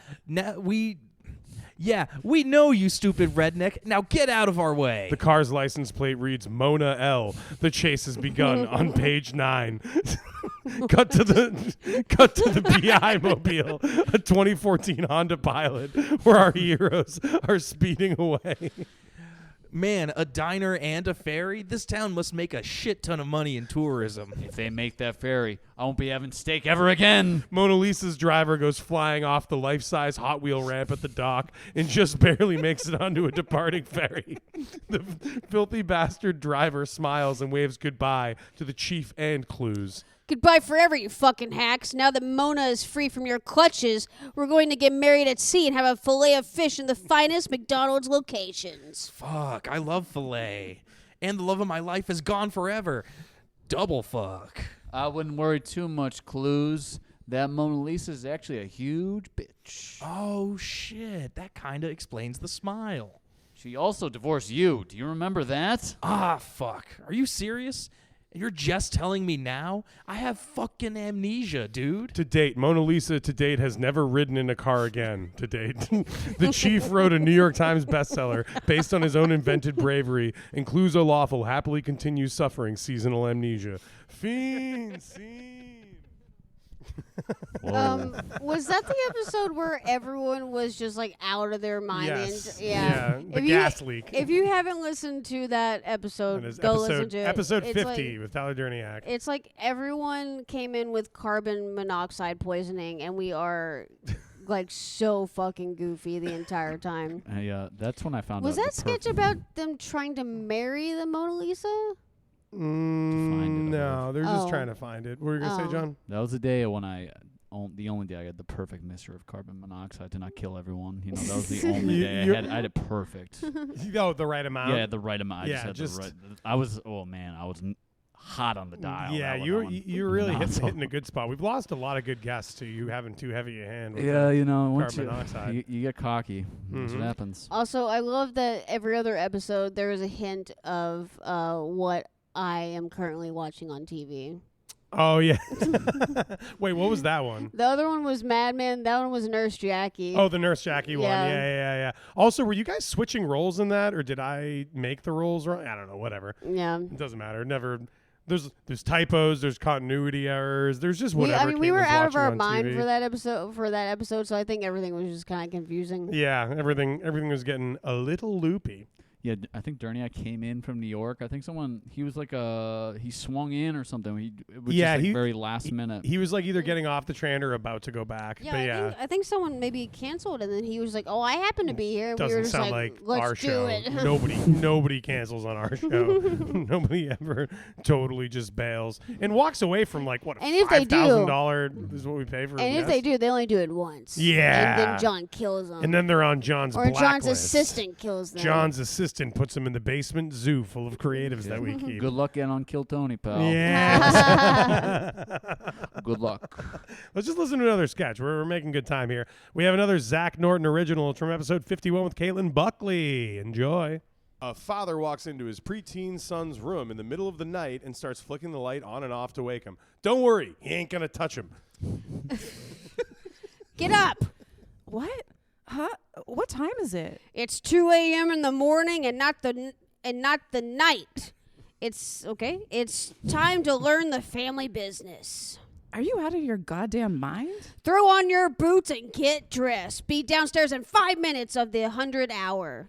we know you stupid redneck. Now get out of our way. The car's license plate reads Mona L. The chase has begun on page 9. Cut to the PI mobile, a 2014 Honda Pilot, where our heroes are speeding away. Man, a diner and a ferry? This town must make a shit ton of money in tourism. If they make that ferry, I won't be having steak ever again. Mona Lisa's driver goes flying off the life-size Hot Wheel ramp at the dock and just barely makes it onto a departing ferry. The filthy bastard driver smiles and waves goodbye to the chief and Clues. Goodbye forever, you fucking hacks. Now that Mona is free from your clutches, we're going to get married at sea and have a fillet of fish in the finest McDonald's locations. Fuck, I love filet. And the love of my life is gone forever. Double fuck. I wouldn't worry too much, Clues. That Mona Lisa is actually a huge bitch. Oh, shit. That kind of explains the smile. She also divorced you. Do you remember that? Ah, fuck. Are you serious? You're just telling me now? I have fucking amnesia, dude. To date, Mona Lisa to date has never ridden in a car again. To date, the chief wrote a New York Times bestseller based on his own invented bravery, and Cluzo Lawful happily continues suffering seasonal amnesia. Fiend, scene. Was that the episode where everyone was just like out of their mind? Yes. And, yeah. The gas leak. If you haven't listened to that episode, go listen to it. Episode It's 50 with Tyler Durniak. It's like everyone came in with carbon monoxide poisoning, and we are like so fucking goofy the entire time. Yeah, that's when I found Was out. that sketch about them trying to marry the Mona Lisa? No, they're just Oh. trying to find it. What were you going to say, John? That was the day when the only day I had the perfect mixture of carbon monoxide to not kill everyone. You know, that was the only day I had it perfect. Oh, the right amount? Yeah, the right amount. I Yeah, just had the right. I was hot on the dial. Yeah, that you're really nozzle. hitting a good spot. We've lost a lot of good guests to you having too heavy a hand with Yeah, you know, once carbon monoxide. you get cocky. That's Mhm. what happens. Also, I love that every other episode there is a hint of what I am currently watching on TV. Oh, yeah. Wait, what was that one? The other one was Mad Men. That one was Nurse Jackie. Oh, the Nurse Jackie one. Yeah. Yeah. Also, were you guys switching roles in that, or did I make the roles wrong? I don't know. Whatever. Yeah. It doesn't matter. Never. There's typos. There's continuity errors. There's just whatever. We were Caitlin's out of watching our on mind TV. for that episode. So I think everything was just kind of confusing. Yeah, everything was getting a little loopy. Yeah, I think Durniak came in from New York. I think he was like he swung in or something. It was just like very last minute. He was like either getting off the train or about to go back. Yeah, but I think someone maybe canceled, and then he was like, "Oh, I happen to be here." And we doesn't were just sound like, like our "Let's do show. it." Nobody cancels on our show. Nobody ever totally just bails and walks away from like what And if they do- $5,000 is what we pay for. And if they do, they only do it once. Yeah. And then John kills them. and then they're on John's or blacklist. John's assistant kills them. John's assistant puts them in the basement zoo full of creatives that we keep. Good luck getting on Kill Tony, pal. Yeah. Good luck. Let's just listen to another sketch. We're making good time here. We have another Zack Norton original. It's from episode 51 with Caitlin Buckley. Enjoy. A father walks into his preteen son's room in the middle of the night and starts flicking the light on and off to wake him. Don't worry, he ain't gonna touch him. Get up! What? Huh? What time is it? It's 2 a.m. in the morning and not the night. It's okay. It's time to learn the family business. Are you out of your goddamn mind? Throw on your boots and get dressed. Be downstairs in 5 minutes of the 100 hour.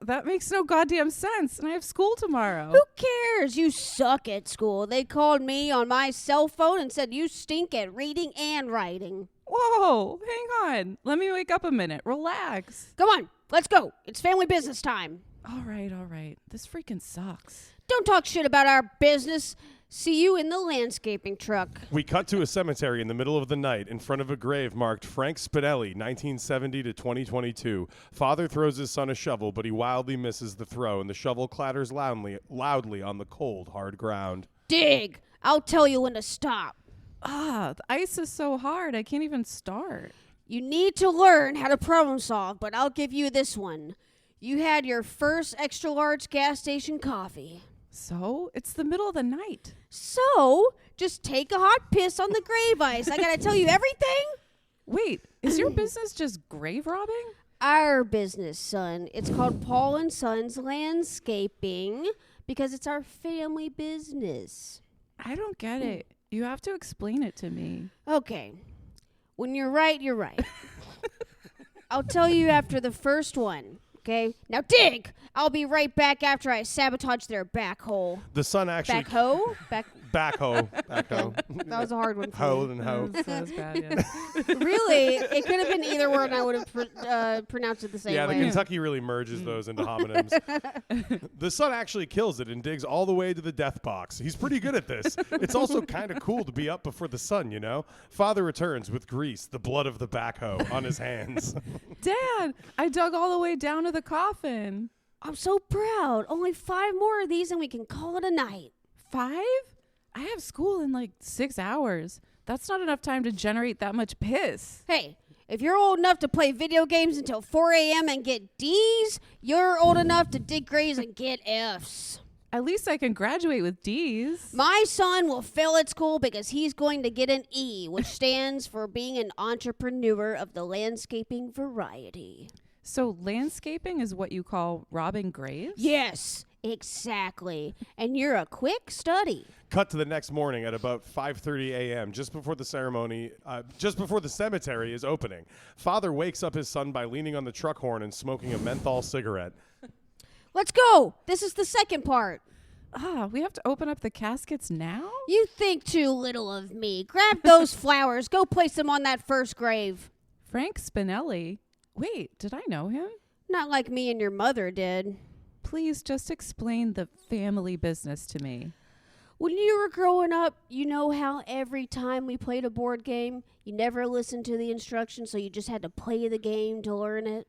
That makes no goddamn sense, and I have school tomorrow. Who cares? You suck at school. They called me on my cell phone and said you stink at reading and writing. Whoa, hang on. Let me wake up a minute. Relax. Come on, let's go. It's family business time. All right. This freaking sucks. Don't talk shit about our business. See you in the landscaping truck. We cut to a cemetery in the middle of the night in front of a grave marked Frank Spinelli, 1970 to 2022. Father throws his son a shovel, but he wildly misses the throw, and the shovel clatters loudly on the cold, hard ground. Dig. I'll tell you when to stop. The ice is so hard, I can't even start. You need to learn how to problem solve, but I'll give you this one. You had your first extra large gas station coffee. So? It's the middle of the night. So, just take a hot piss on the grave ice. I gotta tell you everything. Wait, is your business just grave robbing? Our business, son. It's called Paul and Sons Landscaping because it's our family business. I don't get it. You have to explain it to me. Okay. When you're right, you're right. I'll tell you after the first one. Okay? Now dig! I'll be right back after I sabotage their back hole. The son actually... Backhoe? Backhoe. That was a hard one for Hoe me. and hoe. That was bad, yeah. Really, it could have been either word and I would have pronounced it the same Yeah, way. the Kentucky really merges those into homonyms. The son actually kills it and digs all the way to the death box. He's pretty good at this. It's also kind of cool to be up before the sun, you know? Father returns with grease, the blood of the backhoe, on his hands. Dad, I dug all the way down to the coffin. I'm so proud. Only 5 more of these and we can call it a night. 5? I have school in like 6 hours. That's not enough time to generate that much piss. Hey, if you're old enough to play video games until 4 a.m. and get D's, you're old enough to dig graves and get F's. At least I can graduate with D's. My son will fail at school because he's going to get an E, which stands for being an entrepreneur of the landscaping variety. So landscaping is what you call robbing graves? Yes, exactly. And you're a quick study. Cut to the next morning at about 5:30 a.m., just before the cemetery is opening. Father wakes up his son by leaning on the truck horn and smoking a menthol cigarette. Let's go. This is the second part. We have to open up the caskets now? You think too little of me. Grab those flowers. Go place them on that first grave. Frank Spinelli? Wait, did I know him? Not like me and your mother did. Please just explain the family business to me. When you were growing up, you know how every time we played a board game, you never listened to the instructions, so you just had to play the game to learn it?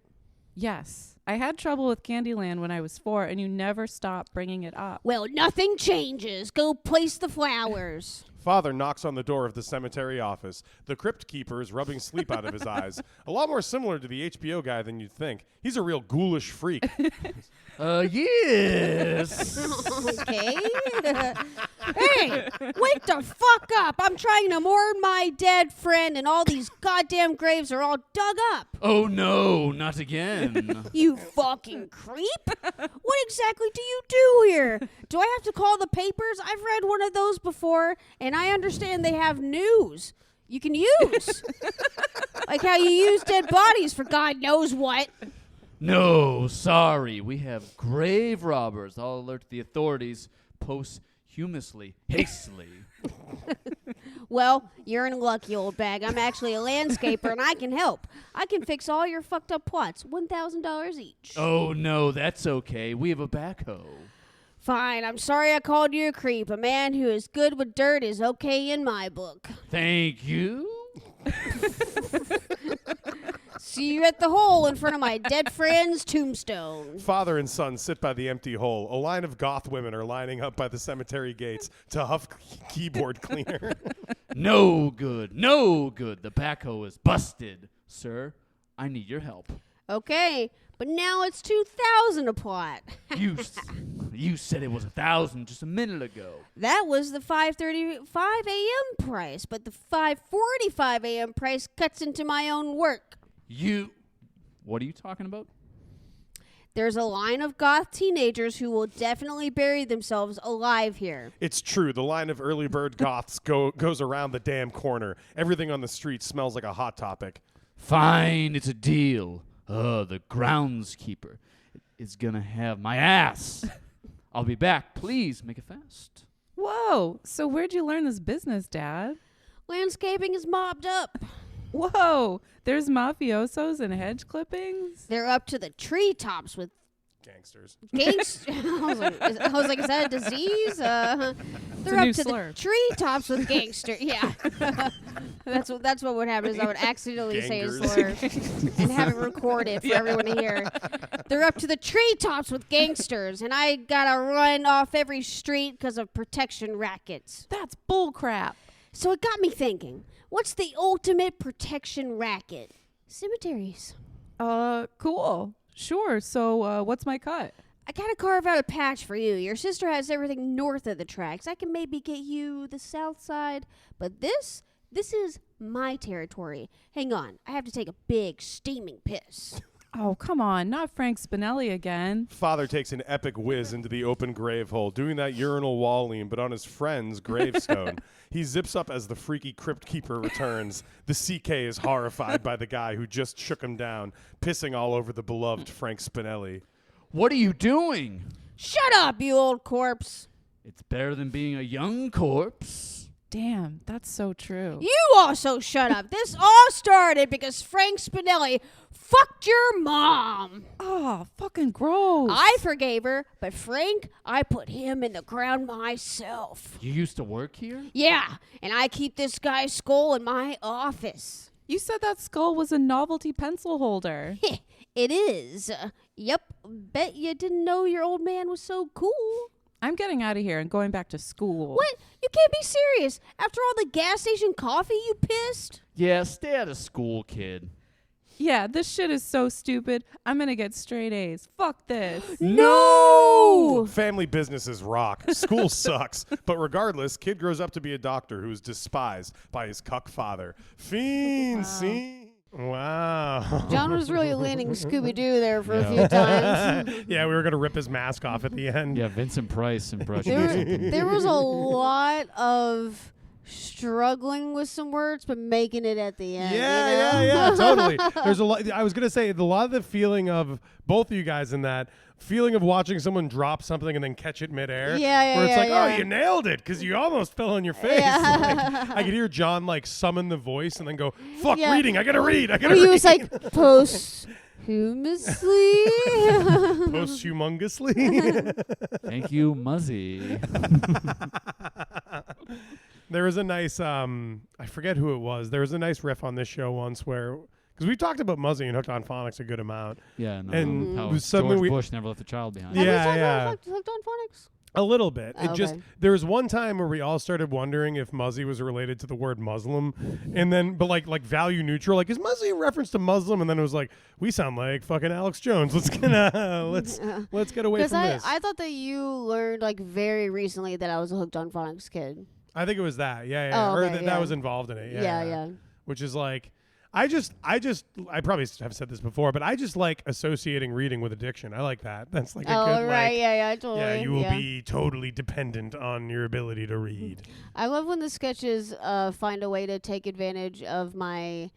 Yes. I had trouble with Candyland when I was 4, and you never stopped bringing it up. Well, nothing changes. Go place the flowers. Father knocks on the door of the cemetery office. The crypt keeper is rubbing sleep out of his eyes. A lot more similar to the HBO guy than you'd think. He's a real ghoulish freak. Yes. Okay. Hey, wake the fuck up. I'm trying to mourn my dead friend, and all these goddamn graves are all dug up. Oh, no, not again. You fucking creep. What exactly do you do here? Do I have to call the papers? I've read one of those before, and I understand they have news you can use. Like how you use dead bodies for God knows what. No, sorry. We have grave robbers. I'll alert the authorities posthumously, hastily. Well, you're in luck, you old bag. I'm actually a landscaper, and I can help. I can fix all your fucked up plots. $1,000 each. Oh, no, that's okay. We have a backhoe. Fine. I'm sorry I called you a creep. A man who is good with dirt is okay in my book. Thank you. See you at the hole in front of my dead friend's tombstone. Father and son sit by the empty hole. A line of goth women are lining up by the cemetery gates to huff keyboard cleaner. No good. No good. The backhoe is busted. Sir, I need your help. Okay, but now it's $2,000 a plot. You said it was 1,000 just a minute ago. That was the 5:35 a.m. price, but the 5:45 a.m. price cuts into my own work. What are you talking about? There's a line of goth teenagers who will definitely bury themselves alive here. It's true. The line of early bird goths goes around the damn corner. Everything on the street smells like a Hot Topic. Fine, it's a deal. The groundskeeper is gonna have my ass. I'll be back. Please make it fast. Whoa. So where'd you learn this business, Dad? Landscaping is mobbed up. Whoa. There's mafiosos and hedge clippings? They're up to the treetops with Gangsters. I was like, is that a disease? They're a up new to slur. the treetops with gangster. Yeah, that's what would happen is I would accidentally say a slur and have it recorded for everyone to hear. They're up to the treetops with gangsters, and I gotta run off every street because of protection rackets. That's bullcrap. So it got me thinking: what's the ultimate protection racket? Cemeteries. Cool. Sure. So, what's my cut? I gotta carve out a patch for you. Your sister has everything north of the tracks. I can maybe get you the south side, but this is my territory. Hang on, I have to take a big steaming piss. Oh, come on. Not Frank Spinelli again. Father takes an epic whiz into the open grave hole, doing that urinal wall lean, but on his friend's gravestone. He zips up as the freaky crypt keeper returns. The CK is horrified by the guy who just shook him down, pissing all over the beloved Frank Spinelli. What are you doing? Shut up, you old corpse. It's better than being a young corpse. Damn, that's so true. You also shut up. This all started because Frank Spinelli fucked your mom. Oh, fucking gross. I forgave her, but Frank, I put him in the ground myself. You used to work here? Yeah, and I keep this guy's skull in my office. You said that skull was a novelty pencil holder. It is. Yep, bet you didn't know your old man was so cool. I'm getting out of here and going back to school. What? You can't be serious. After all the gas station coffee you pissed? Yeah, stay out of school, kid. Yeah, this shit is so stupid. I'm gonna get straight A's. Fuck this. No! Family businesses rock. School sucks. But regardless, kid grows up to be a doctor who is despised by his cuck father. Fiend, Wow. see? Wow. John was really leaning Scooby-Doo there for a few times. Yeah, we were going to rip his mask off at the end. Yeah, Vincent Price impression. or something. There was a lot of struggling with some words, but making it at the end. Yeah, totally. There's a lot. I was gonna say a lot of the feeling of both of you guys in that feeling of watching someone drop something and then catch it midair. Yeah, Where it's like, yeah. oh, you nailed it because you almost fell on your face. Yeah. Like, I could hear John like summon the voice and then go, "Fuck Yeah. reading! I gotta read! I gotta Or read!" he was like, posthumously. Posthumongously. Thank you, Muzzy. There was a nice, I forget who it was. There was a nice riff on this show once where, because we talked about Muzzy and Hooked on Phonics a good amount. Yeah, no. And How it was something George we- Bush never left a child behind. Yeah. Have we talked about Hooked on Phonics? A little bit. It Oh, just okay. there was one time where we all started wondering if Muzzy was related to the word Muslim, and then but like value neutral. Like, is Muzzy a reference to Muslim? And then it was like, we sound like fucking Alex Jones. Let's get let's get away Because from this. I thought that you learned like very recently that I was a Hooked on Phonics kid. I think it was that. Yeah. Oh, Or okay, that yeah. was involved in it. Yeah. Which is like, I probably have said this before, but I just like associating reading with addiction. I like that. That's like a Oh, good right. like. Yeah, totally. Yeah, you will be totally dependent on your ability to read. I love when the sketches find a way to take advantage of my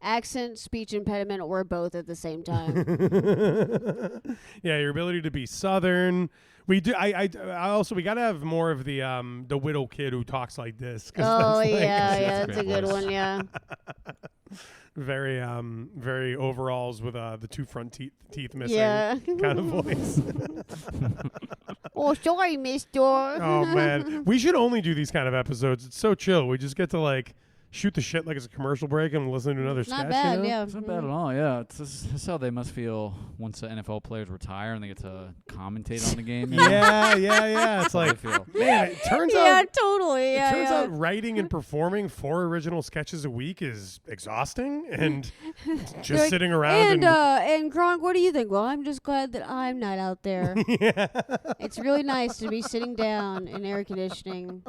accent, speech impediment, or both at the same time. Yeah, your ability to be Southern. We do. I also we gotta have more of the widow kid who talks like this. 'Cause Oh that's like yeah, that's a great good voice. one. Yeah. very overalls with the two front teeth missing Yeah. kind of voice. Oh, sorry, Mister. Oh man, we should only do these kind of episodes. It's so chill. We just get to like shoot the shit like it's a commercial break and listen to another sketch. Not bad. you know? Yeah. It's not bad at all. Yeah, it's that's how they must feel once the NFL players retire and they get to commentate on the game. you know? Yeah. It's That's how they like, feel. man, it turns Yeah, out. totally. It Yeah, turns yeah. out writing and performing 4 original sketches a week is exhausting, and just Like, sitting around and Kronk, what do you think? Well, I'm just glad that I'm not out there. yeah. It's really nice to be sitting down in air conditioning.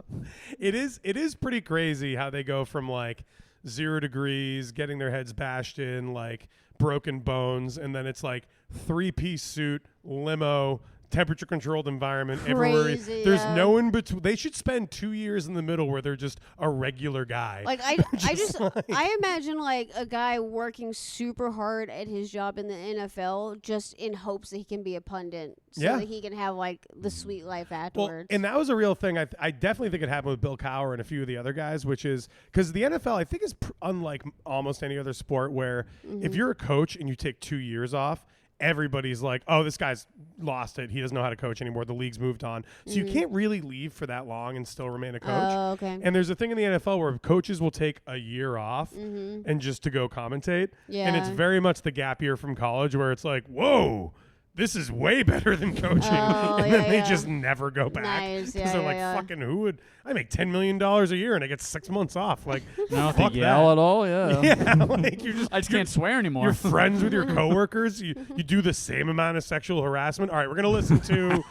It is pretty crazy how they go from like 0 degrees, getting their heads bashed in, like broken bones, and then it's like 3-piece suit, limo, temperature controlled environment everywhere. Crazy, There's yeah. no in between. They should spend 2 years in the middle where they're just a regular guy. Like I imagine like a guy working super hard at his job in the NFL just in hopes that he can be a pundit, so Yeah. that he can have like the sweet life Well, afterwards. and that was a real thing. I definitely think it happened with Bill Cowher and a few of the other guys, which is because the NFL, I think, is unlike almost any other sport where if you're a coach and you take 2 years off, everybody's like, oh, this guy's lost it. He doesn't know how to coach anymore. The league's moved on. So you can't really leave for that long and still remain a coach. Oh, okay. And there's a thing in the NFL where coaches will take a year off and just to go commentate. And it's Yeah. very much the gap year from college where it's like, whoa, this is way better than coaching. Oh, and yeah, then they yeah. just never go back. Nice. Because Yeah, they're yeah, like, yeah. fucking who would, I make $10 million a year and I get 6 months off. Like, You don't have fuck to yell that. at all. Yeah. Yeah, like you just I just can't swear anymore. you're friends with your coworkers. You do the same amount of sexual harassment. All right, we're gonna listen to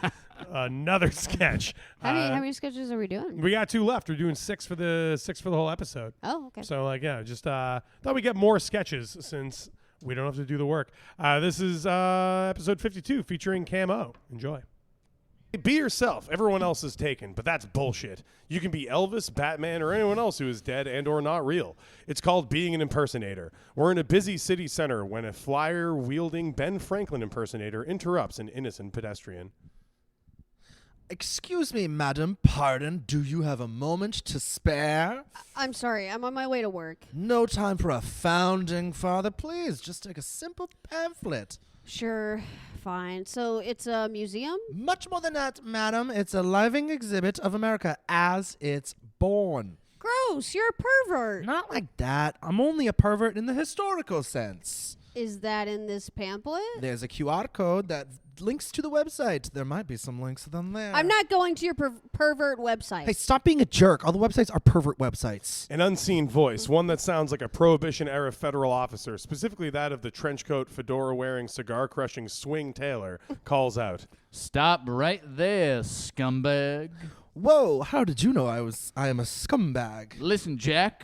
another sketch. How many sketches are we doing? We got 2 left. We're doing 6 for the whole episode. Oh, okay. So like, yeah, just thought we get more sketches since we don't have to do the work. This is episode 52 featuring Camo. Enjoy. Be yourself. Everyone else is taken, but that's bullshit. You can be Elvis, Batman, or anyone else who is dead and or not real. It's called being an impersonator. We're in a busy city center when a flyer-wielding Ben Franklin impersonator interrupts an innocent pedestrian. Excuse me, madam. Pardon. Do you have a moment to spare? I'm sorry. I'm on my way to work. No time for a founding father. Please, just take a simple pamphlet. Sure. Fine. So it's a museum? Much more than that, madam. It's a living exhibit of America as it's born. Gross. You're a pervert. Not like that. I'm only a pervert in the historical sense. Is that in this pamphlet? There's a QR code that links to the website. There might be some links on there. I'm not going to your pervert website. Hey, stop being a jerk. All the websites are pervert websites. An unseen voice, one that sounds like a Prohibition-era federal officer, specifically that of the trenchcoat, fedora-wearing, cigar-crushing Swing Taylor, calls out. Stop right there, scumbag. Whoa, how did you know I am a scumbag? Listen, Jack,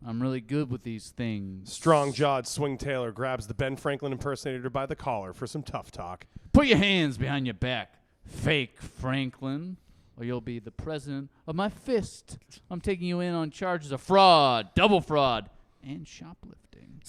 I'm really good with these things. Strong-jawed Swing Taylor grabs the Ben Franklin impersonator by the collar for some tough talk. Put your hands behind your back, fake Franklin, or you'll be the president of my fist. I'm taking you in on charges of fraud, double fraud, and shoplifting.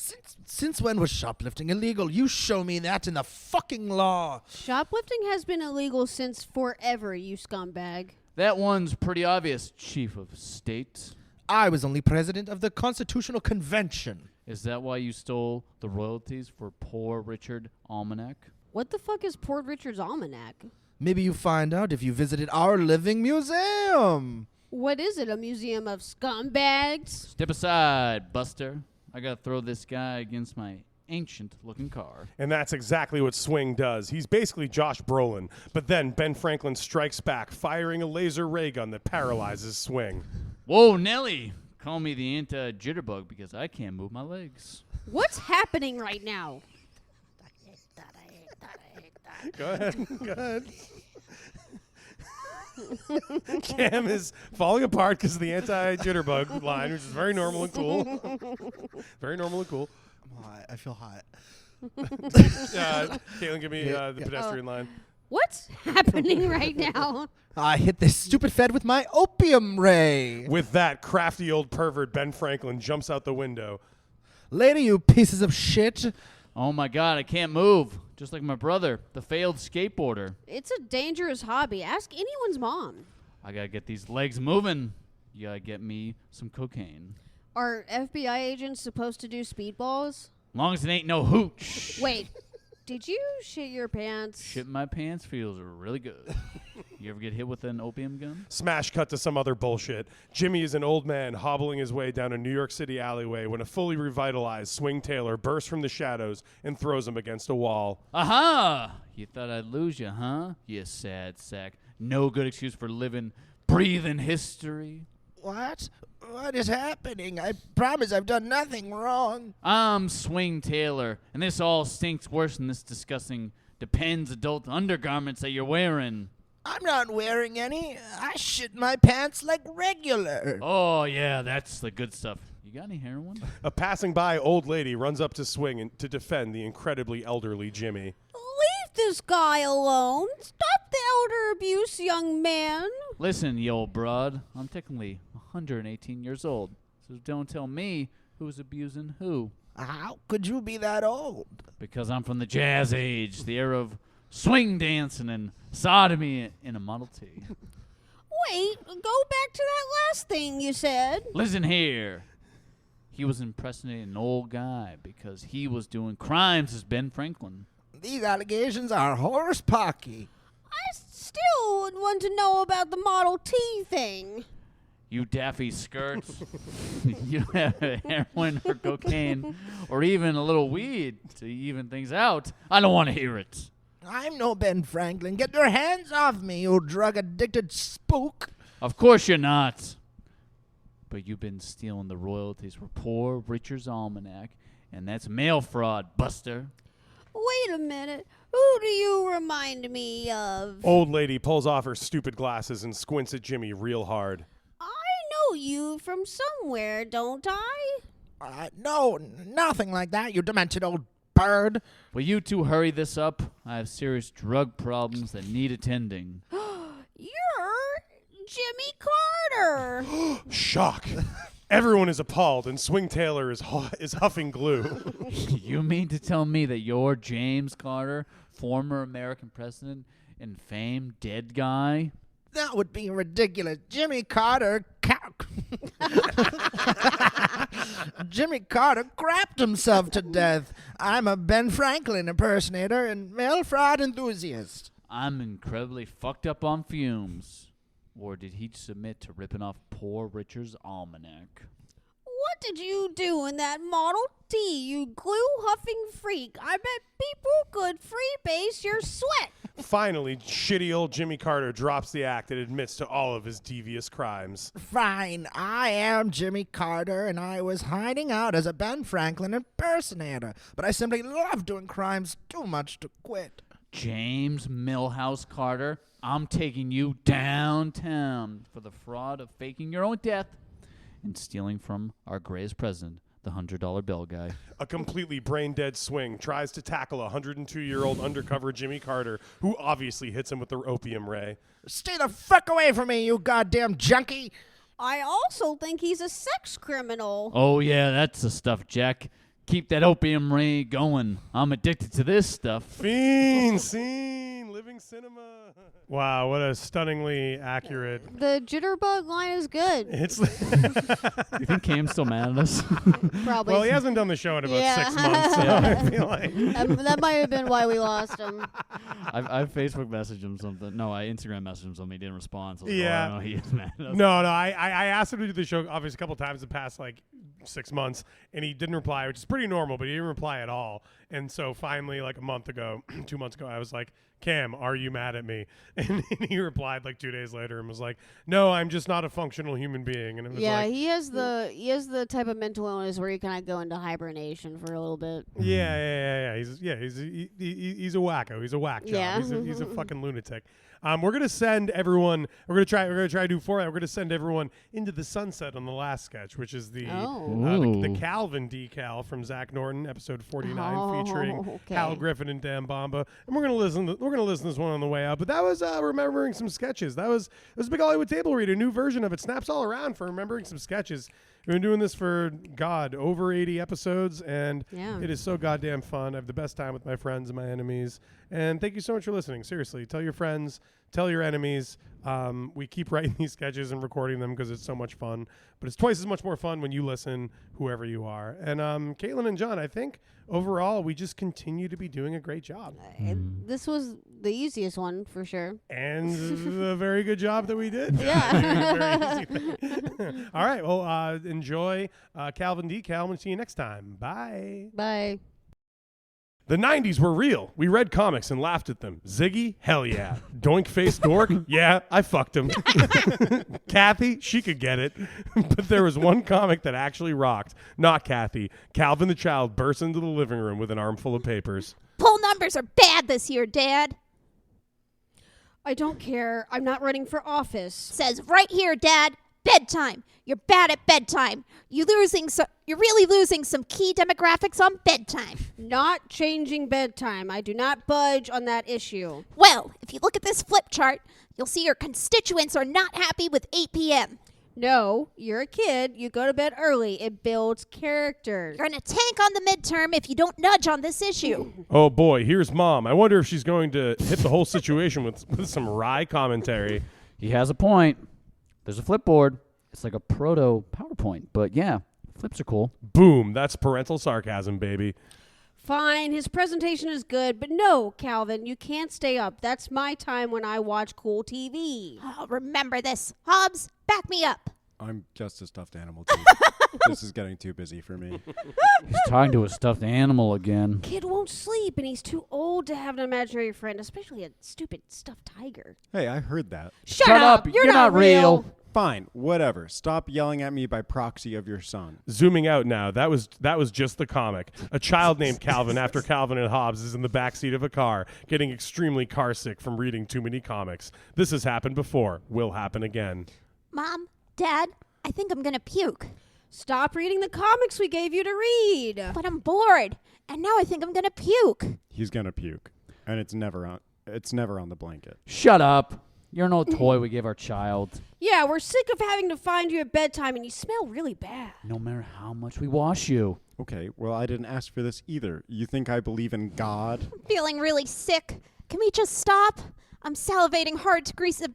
Since when was shoplifting illegal? You show me that in the fucking law. Shoplifting has been illegal since forever, you scumbag. That one's pretty obvious, Chief of State. I was only president of the Constitutional Convention. Is that why you stole the royalties for Poor Richard Almanac? What the fuck is Port Richard's Almanac? Maybe you find out if you visited our living museum. What is it, a museum of scumbags? Step aside, Buster. I gotta throw this guy against my ancient-looking car. And that's exactly what Swing does. He's basically Josh Brolin. But then Ben Franklin strikes back, firing a laser ray gun that paralyzes Swing. Whoa, Nelly! Call me the anti-jitterbug because I can't move my legs. What's happening right now? Go ahead. Go ahead. Cam is falling apart because of the anti-jitterbug line, which is very normal and cool. Very normal and cool. I'm hot. I feel hot. Caitlin, give me the pedestrian line. What's happening right now? I hit this stupid Fed with my opium ray. With that, crafty old pervert Ben Franklin jumps out the window. Later, you pieces of shit. Oh my god, I can't move. Just like my brother, the failed skateboarder. It's a dangerous hobby. Ask anyone's mom. I gotta get these legs moving. You gotta get me some cocaine. Are FBI agents supposed to do speedballs? Long as it ain't no hooch. Wait, did you shit your pants? Shit my pants feels really good. You ever get hit with an opium gun? Smash cut to some other bullshit. Jimmy is an old man hobbling his way down a New York City alleyway when a fully revitalized Swing Taylor bursts from the shadows and throws him against a wall. Aha! You thought I'd lose you, huh? You sad sack. No good excuse for living, breathing history. What? What is happening? I promise I've done nothing wrong. I'm Swing Taylor, and this all stinks worse than this disgusting Depends adult undergarments that you're wearing. I'm not wearing any. I shit my pants like regular. Oh, yeah, that's the good stuff. You got any heroin? A passing by old lady runs up to Swing to defend the incredibly elderly Jimmy. Leave this guy alone. Stop the elder abuse, young man. Listen, you old broad. I'm technically 118 years old, so don't tell me who's abusing who. How could you be that old? Because I'm from the jazz age, the era of swing dancing and sodomy in a Model T. Wait, go back to that last thing you said. Listen here. He was impersonating an old guy because he was doing crimes as Ben Franklin. These allegations are horse pocky. I still would want to know about the Model T thing. You daffy skirts. You don't have heroin or cocaine or even a little weed to even things out. I don't want to hear it. I'm no Ben Franklin. Get your hands off me, you drug-addicted spook. Of course you're not. But you've been stealing the royalties for Poor Richard's Almanac, and that's mail fraud, Buster. Wait a minute. Who do you remind me of? Old lady pulls off her stupid glasses and squints at Jimmy real hard. I know you from somewhere, don't I? No, nothing like that, you demented old bird. Will you two hurry this up? I have serious drug problems that need attending. You're Jimmy Carter. Shock. Everyone is appalled, and Swing Taylor is huffing glue. You mean to tell me that you're James Carter, former American president and famed dead guy? That would be ridiculous. Jimmy Carter Jimmy Carter crapped himself to death. I'm a Ben Franklin impersonator and mail fraud enthusiast. I'm incredibly fucked up on fumes. Or did he submit to ripping off Poor Richard's Almanac? What did you do in that Model T, you glue-huffing freak. I bet people could freebase your sweat. Finally, shitty old Jimmy Carter drops the act and admits to all of his devious crimes. Fine, I am Jimmy Carter, and I was hiding out as a Ben Franklin impersonator, but I simply love doing crimes too much to quit. James Milhouse Carter, I'm taking you downtown for the fraud of faking your own death and stealing from our greatest president, the $100 bill guy. A completely brain-dead swing tries to tackle a 102-year-old undercover Jimmy Carter, who obviously hits him with the opium ray. Stay the fuck away from me, you goddamn junkie! I also think he's a sex criminal. Oh, yeah, that's the stuff, Jack. Keep that opium ray going. I'm addicted to this stuff. Fiend, scene, living cinema. Wow, what a stunningly accurate. The jitterbug line is good. It's You think Cam's still mad at us? Probably. well, he hasn't done the show in about Yeah. 6 months, so I feel like. That might have been why we lost him. I've Facebook messaged him something. No, I Instagram messaged him something. He didn't respond. So I was like, Yeah. oh, I don't know he is mad at us. No, I asked him to do the show obviously a couple times in the past 6 months, and he didn't reply, which is pretty normal, but he didn't reply at all. And so finally, a month ago, 2 months ago, I was like, Cam, are you mad at me? And he replied 2 days later and was like, no, I'm just not a functional human being. And it was Yeah, he has the type of mental illness where you kind of go into hibernation for a little bit. Yeah. He's a wacko. He's a whack job. Yeah. He's a fucking lunatic. We're gonna send everyone. We're gonna try to do for that. We're gonna send everyone into the sunset on the last sketch, which is the Calvin decal from Zack Norton, episode 49, featuring Hal Griffin and Dan Bomba. And we're gonna listen to this one on the way out. But that was remembering some sketches. It was a big Hollywood table read, a new version of it. Snaps all around for remembering some sketches. We've been doing this for, over 80 episodes, and it is so goddamn fun. I have the best time with my friends and my enemies. And thank you so much for listening. Seriously, tell your friends, tell your enemies. We keep writing these sketches and recording them because it's so much fun. But it's twice as much more fun when you listen, whoever you are. And Caitlin and John, I think overall we just continue to be doing a great job. This was the easiest one for sure. And a very good job that we did. Yeah. Very easy thing. All right. Well, enjoy Calvin Decal. We'll see you next time. Bye. Bye. The 90s were real. We read comics and laughed at them. Ziggy? Hell yeah. Doink-faced dork? Yeah, I fucked him. Kathy? She could get it. But there was one comic that actually rocked. Not Kathy. Calvin the Child burst into the living room with an armful of papers. Poll numbers are bad this year, Dad. I don't care. I'm not running for office. Says right here, Dad. Bedtime. You're bad at bedtime. You're really losing some key demographics on bedtime. Not changing bedtime. I do not budge on that issue. Well, if you look at this flip chart, you'll see your constituents are not happy with 8 p.m. No, you're a kid. You go to bed early. It builds character. You're going to tank on the midterm if you don't nudge on this issue. Oh, boy. Here's Mom. I wonder if she's going to hit the whole situation with some wry commentary. He has a point. There's a flipboard. It's like a proto PowerPoint, but yeah, flips are cool. Boom. That's parental sarcasm, baby. Fine, his presentation is good, but no, Calvin, you can't stay up. That's my time when I watch cool TV. Oh, remember this. Hobbs, back me up. I'm just a stuffed animal, too. This is getting too busy for me. He's talking to a stuffed animal again. Kid won't sleep, and he's too old to have an imaginary friend, especially a stupid stuffed tiger. Hey, I heard that. Shut up. You're not real. Fine, whatever. Stop yelling at me by proxy of your son. Zooming out now, that was just the comic. A child named Calvin after Calvin and Hobbes is in the backseat of a car, getting extremely car sick from reading too many comics. This has happened before. Will happen again. Mom, Dad, I think I'm going to puke. Stop reading the comics we gave you to read. But I'm bored, and now I think I'm going to puke. He's gonna puke, and it's never on the blanket. Shut up. You're no toy we gave our child. Yeah, we're sick of having to find you at bedtime, and you smell really bad. No matter how much we wash you. Okay, well, I didn't ask for this either. You think I believe in God? I'm feeling really sick. Can we just stop? I'm salivating hard to grease a...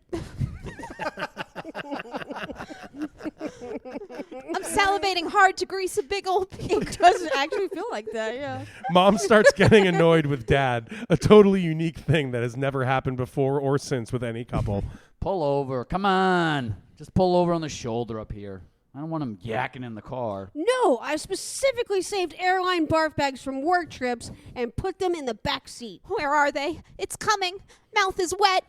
I'm salivating hard to grease a big old pig. It doesn't actually feel like that, yeah. Mom starts getting annoyed with Dad, a totally unique thing that has never happened before or since with any couple. Pull over. Come on. Just pull over on the shoulder up here. I don't want him yakking in the car. No, I specifically saved airline barf bags from work trips and put them in the back seat. Where are they? It's coming. Mouth is wet.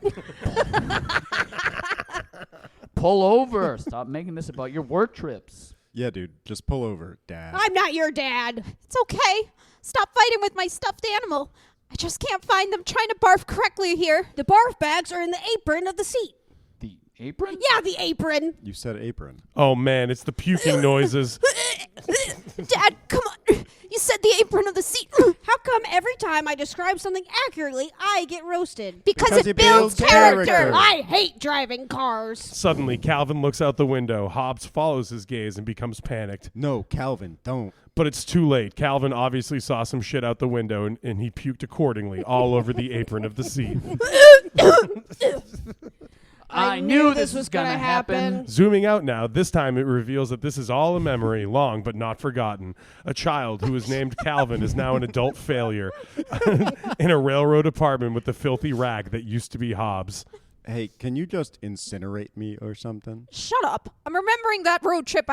Pull over. Stop making this about your work trips. Yeah, dude, just pull over, Dad. I'm not your dad. It's okay. Stop fighting with my stuffed animal. I just can't find them trying to barf correctly here. The barf bags are in the apron of the seat. The apron? Yeah, the apron. You said apron. Oh man, it's the puking noises. Dad, come on. You said the apron of the seat. How come every time I describe something accurately, I get roasted? Because it builds character. I hate driving cars. Suddenly, Calvin looks out the window. Hobbs follows his gaze and becomes panicked. No, Calvin, don't. But it's too late. Calvin obviously saw some shit out the window, and he puked accordingly all over the apron of the seat. I knew this was going to happen. Zooming out now, this time it reveals that this is all a memory, long but not forgotten. A child who is named Calvin is now an adult failure in a railroad apartment with the filthy rag that used to be Hobbs. Hey, can you just incinerate me or something? Shut up. I'm remembering that road trip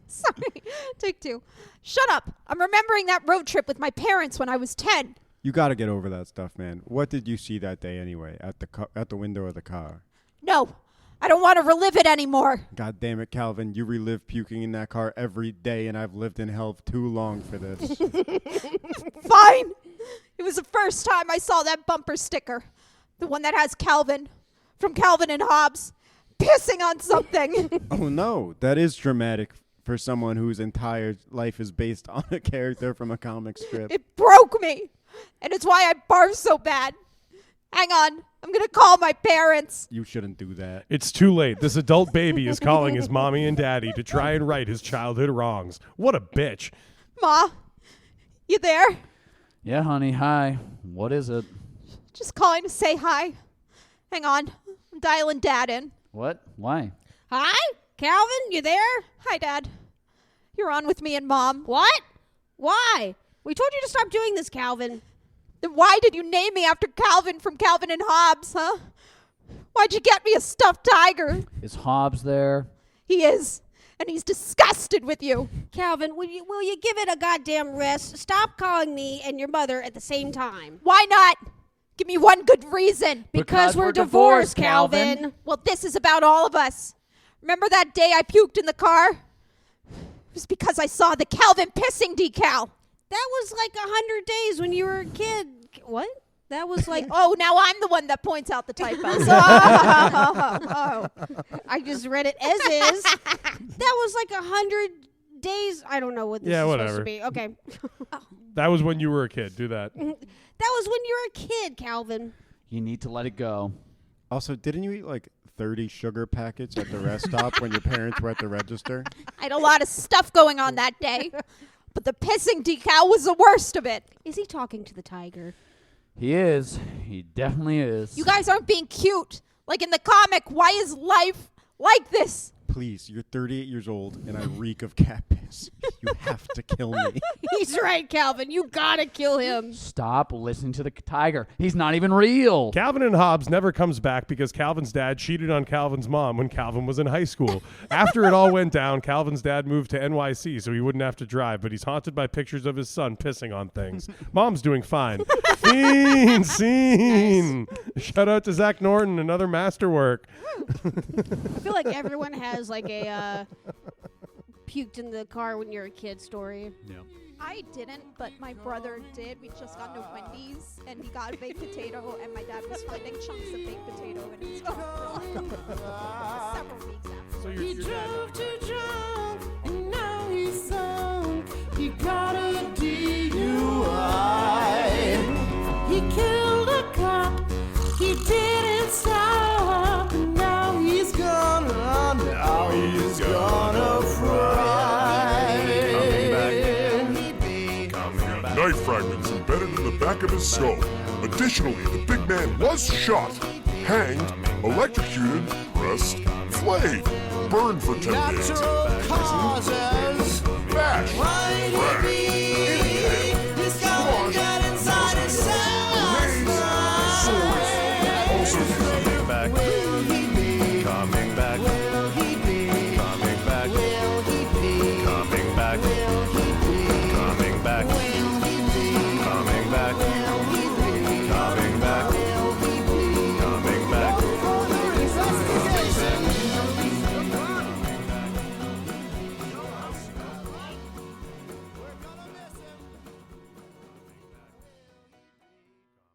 Sorry. Take 2. Shut up. I'm remembering that road trip with my parents when I was 10. You got to get over that stuff, man. What did you see that day anyway at the window of the car? No. I don't want to relive it anymore. God damn it, Calvin. You relive puking in that car every day, and I've lived in hell too long for this. Fine. It was the first time I saw that bumper sticker. The one that has Calvin from Calvin and Hobbes pissing on something. Oh, no. That is dramatic for someone whose entire life is based on a character from a comic strip. It broke me. And it's why I barf so bad. Hang on. I'm going to call my parents. You shouldn't do that. It's too late. This adult baby is calling his mommy and daddy to try and right his childhood wrongs. What a bitch. Ma, you there? Yeah, honey. Hi. What is it? Just calling to say hi. Hang on. I'm dialing Dad in. What? Why? Hi? Calvin, you there? Hi, Dad. You're on with me and Mom. What? Why? We told you to stop doing this, Calvin. Then why did you name me after Calvin from Calvin and Hobbes, huh? Why'd you get me a stuffed tiger? Is Hobbs there? He is. And he's disgusted with you. Calvin, will you give it a goddamn rest? Stop calling me and your mother at the same time. Why not? Give me one good reason. Because we're divorced, Calvin. Well, this is about all of us. Remember that day I puked in the car? It was because I saw the Calvin pissing decal. That was like 100 days when you were a kid. What? That was like... Oh, now I'm the one that points out the typos. Oh. I just read it as is. That was like 100 days. I don't know what this is supposed to be. Okay. That was when you were a kid. Do that. That was when you were a kid, Calvin. You need to let it go. Also, didn't you eat like 30 sugar packets at the rest stop when your parents were at the register? I had a lot of stuff going on that day. But the pissing decal was the worst of it. Is he talking to the tiger? He is. He definitely is. You guys aren't being cute. Like in the comic, why is life like this? Please, you're 38 years old, and I reek of cat piss. You have to kill me. He's right, Calvin. You gotta kill him. Stop listening to the tiger. He's not even real. Calvin and Hobbes never comes back because Calvin's dad cheated on Calvin's mom when Calvin was in high school. After it all went down, Calvin's dad moved to NYC so he wouldn't have to drive, but he's haunted by pictures of his son pissing on things. Mom's doing fine. Scene. Nice. Shout out to Zack Norton, another masterwork. I feel like everyone has like a puked in the car when you're a kid story. Yeah. I didn't, but my brother did. We just got to Wendy's, and he got a baked potato, and my dad was finding chunks of baked potato in his car for several weeks after. So He your dad drove too drunk, and now he's sunk. He got a DUI. He killed a cop. He didn't stop. And now he's gonna fry. Knife fragments embedded in the back of his skull. Additionally, the big man was shot, hanged, electrocuted, pressed, flayed, burned for 10 days. Natural causes. Bash. Why